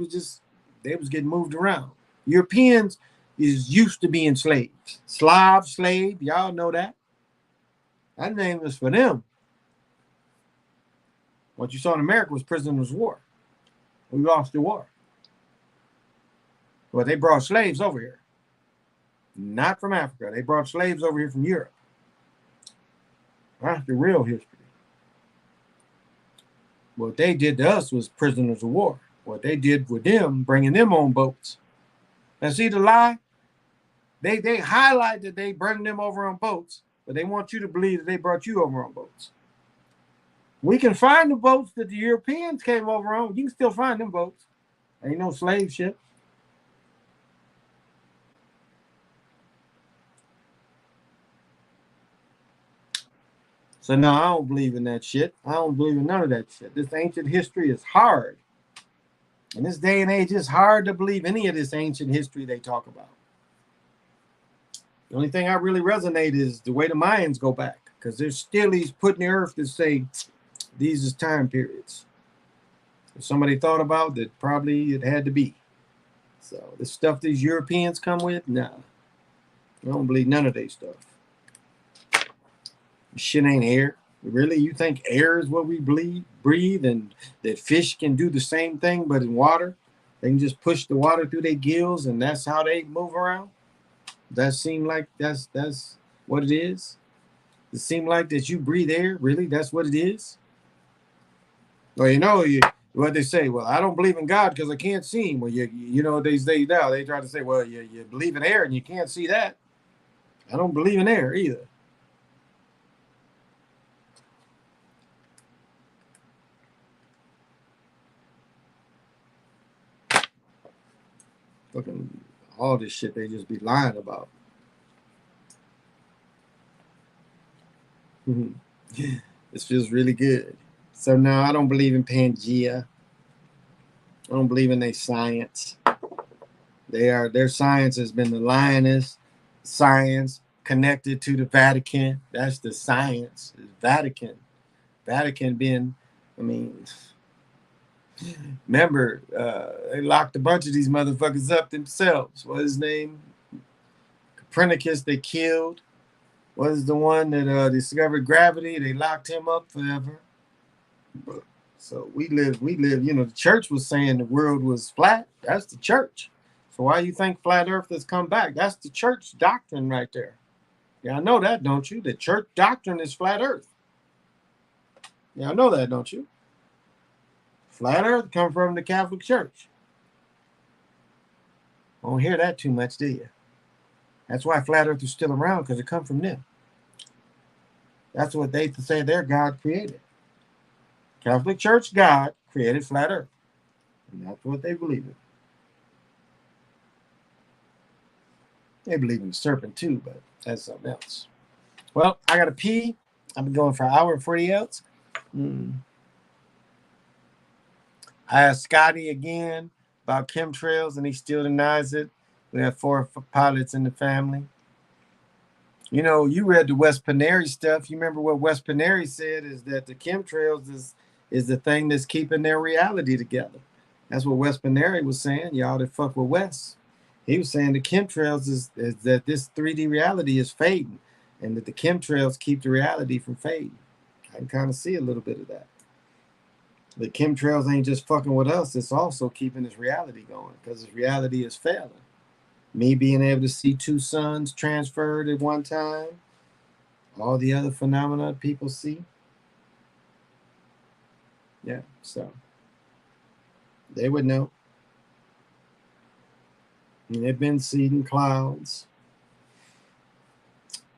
[SPEAKER 1] was getting moved around. Europeans is used to being slaves. Slav, slave, y'all know that. That name was for them. What you saw in America was prisoners of war. We lost the war. Well, they brought slaves over here. Not from Africa. They brought slaves over here from Europe. That's the real history. What they did to us was prisoners of war. What they did with them, bringing them on boats. And see the lie? They highlight that they bring them over on boats, but they want you to believe that they brought you over on boats. We can find the boats that the Europeans came over on. You can still find them boats. Ain't no slave ship. So no, I don't believe in that shit. I don't believe in none of that shit. This ancient history is hard. In this day and age, it's hard to believe any of this ancient history they talk about. The only thing I really resonate is the way the Mayans go back, because there's still these put in the earth that say these is time periods. If somebody thought about that, probably it had to be. So the stuff these Europeans come with, nah. I don't believe none of their stuff. Shit ain't air. Really? You think air is what we breathe and that fish can do the same thing but in water? They can just push the water through their gills and that's how they move around? That seem like that's what it is? It seem like that you breathe air? Really? That's what it is? Well, what they say, well, I don't believe in God because I can't see him. Well, you know what they say now? They try to say, well, you believe in air and you can't see that. I don't believe in air either. Fucking all this shit they just be lying about. This feels really good. So no, I don't believe in Pangea. I don't believe in their science. Their science has been the lioness science connected to the Vatican. That's the science. It's Vatican. Vatican being, I mean, remember, they locked a bunch of these motherfuckers up themselves. What is his name? Copernicus, they killed. What is the one that discovered gravity? They locked him up forever. So we live, the church was saying the world was flat. That's the church. So why you think flat earth has come back? That's the church doctrine right there. Yeah, I know that, don't you? The church doctrine is flat earth. Yeah, I know that, don't you? Flat earth come from the Catholic Church. Don't hear that too much, do you? That's why flat earth is still around, because it come from them. That's what they say their God created. Catholic Church God created flat earth. And that's what they believe in. They believe in the serpent too, but that's something else. Well, I gotta pee. I've been going for an hour and 40 minutes. I asked Scotty again about chemtrails, and he still denies it. We have 4 pilots in the family. You know, you read the Wes Paneri stuff. You remember what Wes Paneri said is that the chemtrails is the thing that's keeping their reality together. That's what Wes Paneri was saying. Y'all that fuck with Wes. He was saying the chemtrails is that this 3D reality is fading and that the chemtrails keep the reality from fading. I can kind of see a little bit of that. The chemtrails ain't just fucking with us. It's also keeping this reality going because this reality is failing. Me being able to see 2 suns transferred at one time. All the other phenomena people see. Yeah, so they would know. I mean, they've been seeding clouds.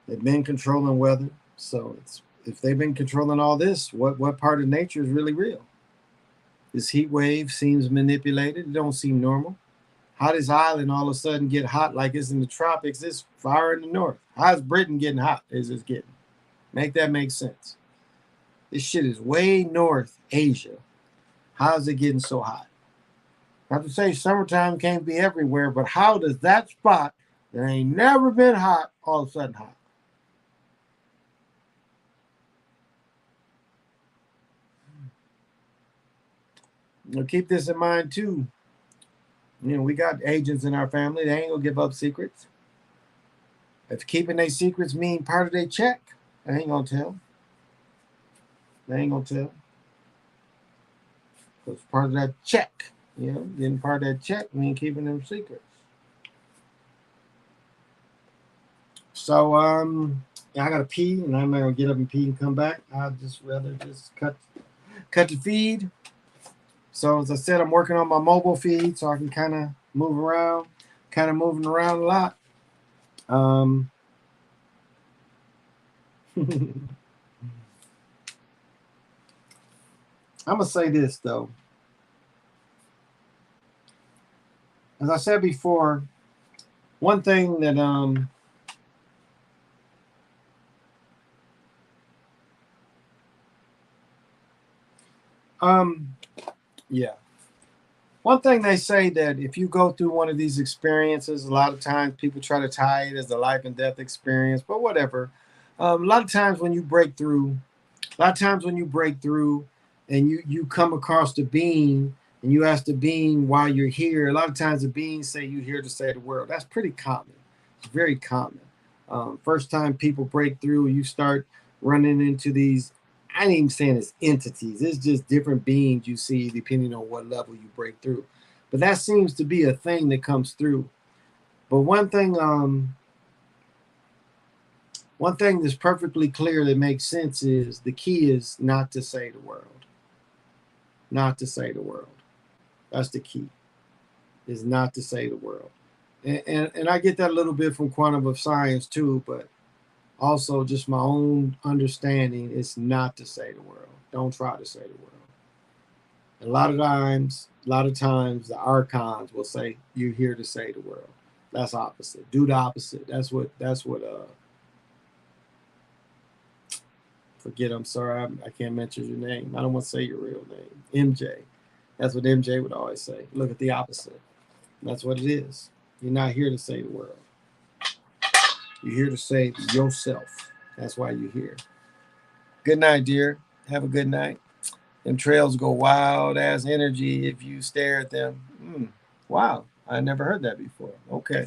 [SPEAKER 1] They've been controlling weather. So if they've been controlling all this, what part of nature is really real? This heat wave seems manipulated. It don't seem normal. How does Ireland all of a sudden get hot like it's in the tropics? It's far in the north. How's Britain getting hot? Is it getting? Make that make sense. This shit is way north Asia. How's it getting so hot? Not to say summertime can't be everywhere, but how does that spot that ain't never been hot all of a sudden hot? Now keep this in mind too. You know, we got agents in our family. They ain't gonna give up secrets. If keeping their secrets mean part of their check, they ain't gonna tell. They ain't gonna tell. Because part of that check, getting part of that check mean keeping them secrets. So I gotta pee, and I'm not gonna get up and pee and come back. I'd just rather just cut the feed. So as I said, I'm working on my mobile feed so I can kind of move around, kind of moving around a lot. Um, I'm gonna say this though. As I said before, one thing that um yeah. One thing they say that if you go through one of these experiences, a lot of times people try to tie it as a life and death experience, but whatever. A lot of times when you break through, a lot of times when you break through and you come across the being and you ask the being why you're here, a lot of times the beings say you're here to save the world. That's pretty common. It's very common. First time people break through, you start running into these. I ain't even saying it's entities. It's just different beings you see depending on what level you break through. But that seems to be a thing that comes through. But one thing that's perfectly clear that makes sense is the key is not to say the world. Not to say the world. That's the key. Is not to say the world. And I get that a little bit from quantum of science too, but also just my own understanding is not to say the world. Don't try to say the world. A lot of times the archons will say you're here to say the world. That's opposite. Do the opposite. That's what forget, I'm sorry, I can't mention your name. I don't want to say your real name. MJ. That's what MJ would always say. Look at the opposite. That's what it is. You're not here to save the world. You're here to save yourself. That's why you're here. Good night, dear. Have a good night. Them trails go wild ass energy if you stare at them. Wow. I never heard that before. Okay.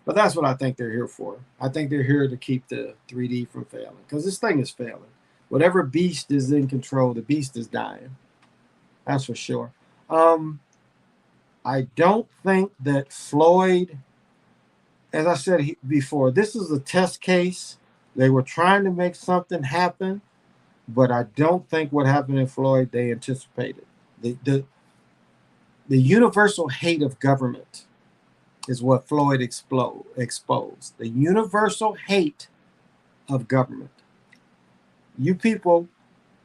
[SPEAKER 1] But that's what I think they're here for. I think they're here to keep the 3D from failing because this thing is failing. Whatever beast is in control, the beast is dying. That's for sure. I don't think that Floyd, as I said before, this is a test case. They were trying to make something happen, but I don't think what happened in Floyd they anticipated. The universal hate of government is what Floyd exposed. The universal hate of government. You people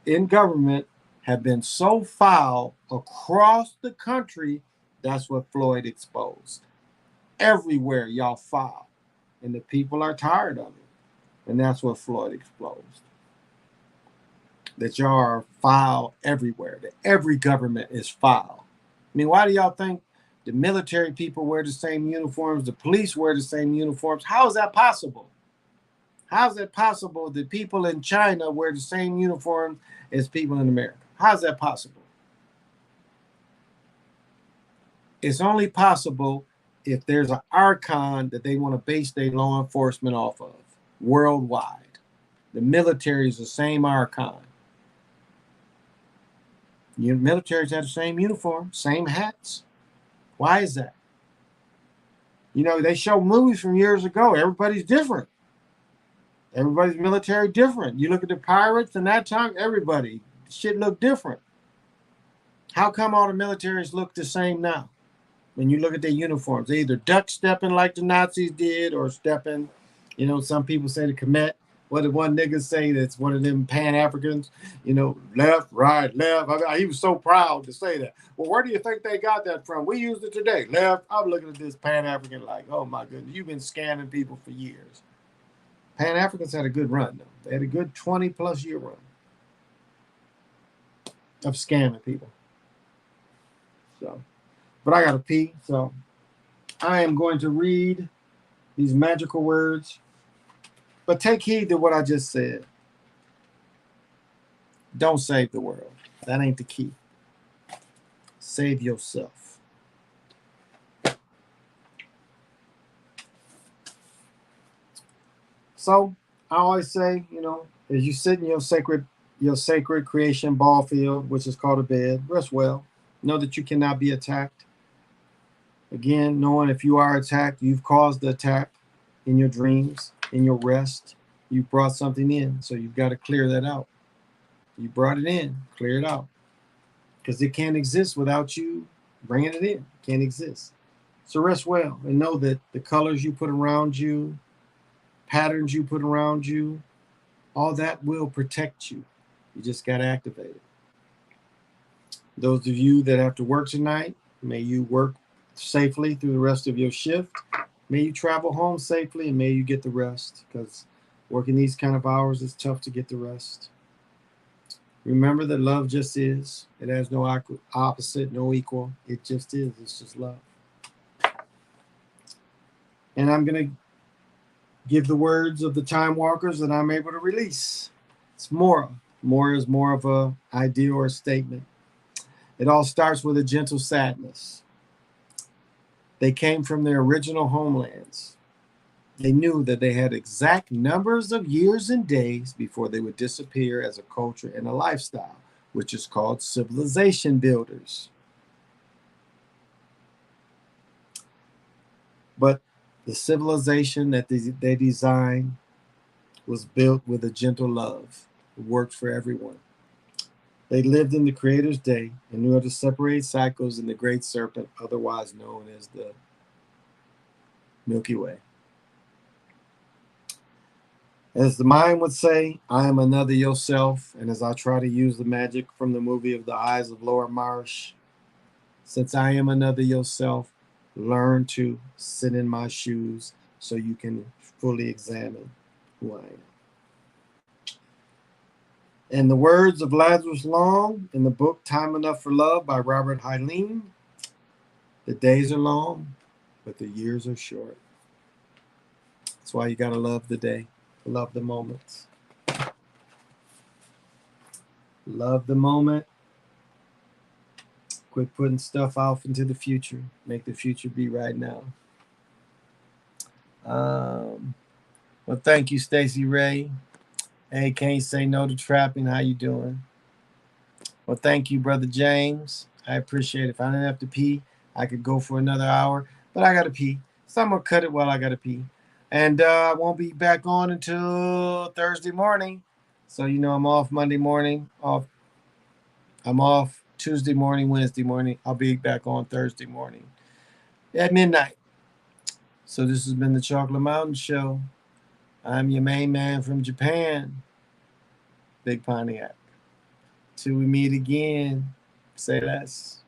[SPEAKER 1] in government have been so foul across the country. That's what Floyd exposed. Everywhere y'all foul, and the people are tired of it, and that's what Floyd exposed. That y'all are foul everywhere. That every government is foul. I mean, why do y'all think the military people wear the same uniforms, the police wear the same uniforms? How is that possible? How is it possible that people in China wear the same uniform as people in America? How is that possible? It's only possible if there's an archon that they want to base their law enforcement off of worldwide. The military is the same archon. Militaries have the same uniform, same hats. Why is that? You know, they show movies from years ago. Everybody's different. Everybody's military different. You look at the pirates and that time, everybody, shit looked different. How come all the militaries look the same now? When you look at their uniforms, they either duck stepping like the Nazis did or stepping, you know, some people say the Kemet. What did one nigga say that's one of them Pan-Africans? You know, left, right, left. I mean, he was so proud to say that. Well, where do you think they got that from? We used it today. Left. I'm looking at this Pan-African like, oh my goodness, you've been scamming people for years. Pan-Africans had a good run, though. They had a good 20-plus year run of scamming people. So, but I got to pee, so I am going to read these magical words. But take heed to what I just said. Don't save the world. That ain't the key. Save yourself. So I always say, you know, as you sit in your sacred creation ball field, which is called a bed, rest well. Know that you cannot be attacked. Again, knowing if you are attacked, you've caused the attack in your dreams. in your rest. You brought something in, so you've got to clear that out. You brought it in, clear it out. Because it can't exist without you bringing it in. It can't exist. So rest well and know that the colors you put around you, patterns you put around you, all that will protect you. You just got to activate it. Those of you that have to work tonight, may you work safely through the rest of your shift. May you travel home safely and may you get the rest, because working these kind of hours is tough to get the rest. Remember that love just is. It has no opposite, no equal. It just is. It's just love. And I'm going to give the words of the time walkers that I'm able to release. It's Mora. Mora is more of a idea or a statement. It all starts with a gentle sadness. They came from their original homelands. They knew that they had exact numbers of years and days before they would disappear as a culture and a lifestyle, which is called civilization builders. But the civilization that they designed was built with a gentle love. It worked for everyone. They lived in the Creator's day and knew how to separate cycles in the Great Serpent, otherwise known as the Milky Way. As the mind would say, I am another yourself, and as I try to use the magic from the movie of The Eyes of Laura Marsh, since I am another yourself, learn to sit in my shoes so you can fully examine who I am. In the words of Lazarus Long in the book Time Enough for Love by Robert Heinlein, the days are long, but the years are short. That's why you got to love the day, love the moments. Love the moment. Quit putting stuff off into the future. Make the future be right now. Well, thank you, Stacey Ray. Hey, can't say no to trapping. How you doing? Well, thank you, Brother James. I appreciate it. If I didn't have to pee, I could go for another hour, but I got to pee. So I'm going to cut it while I got to pee. And I won't be back on until Thursday morning. So, I'm off Monday morning. I'm off Tuesday morning, Wednesday morning. I'll be back on Thursday morning at midnight. So this has been the Chocolate Mountain Show. I'm your main man from Japan, Big Pontiac. Till we meet again, say less.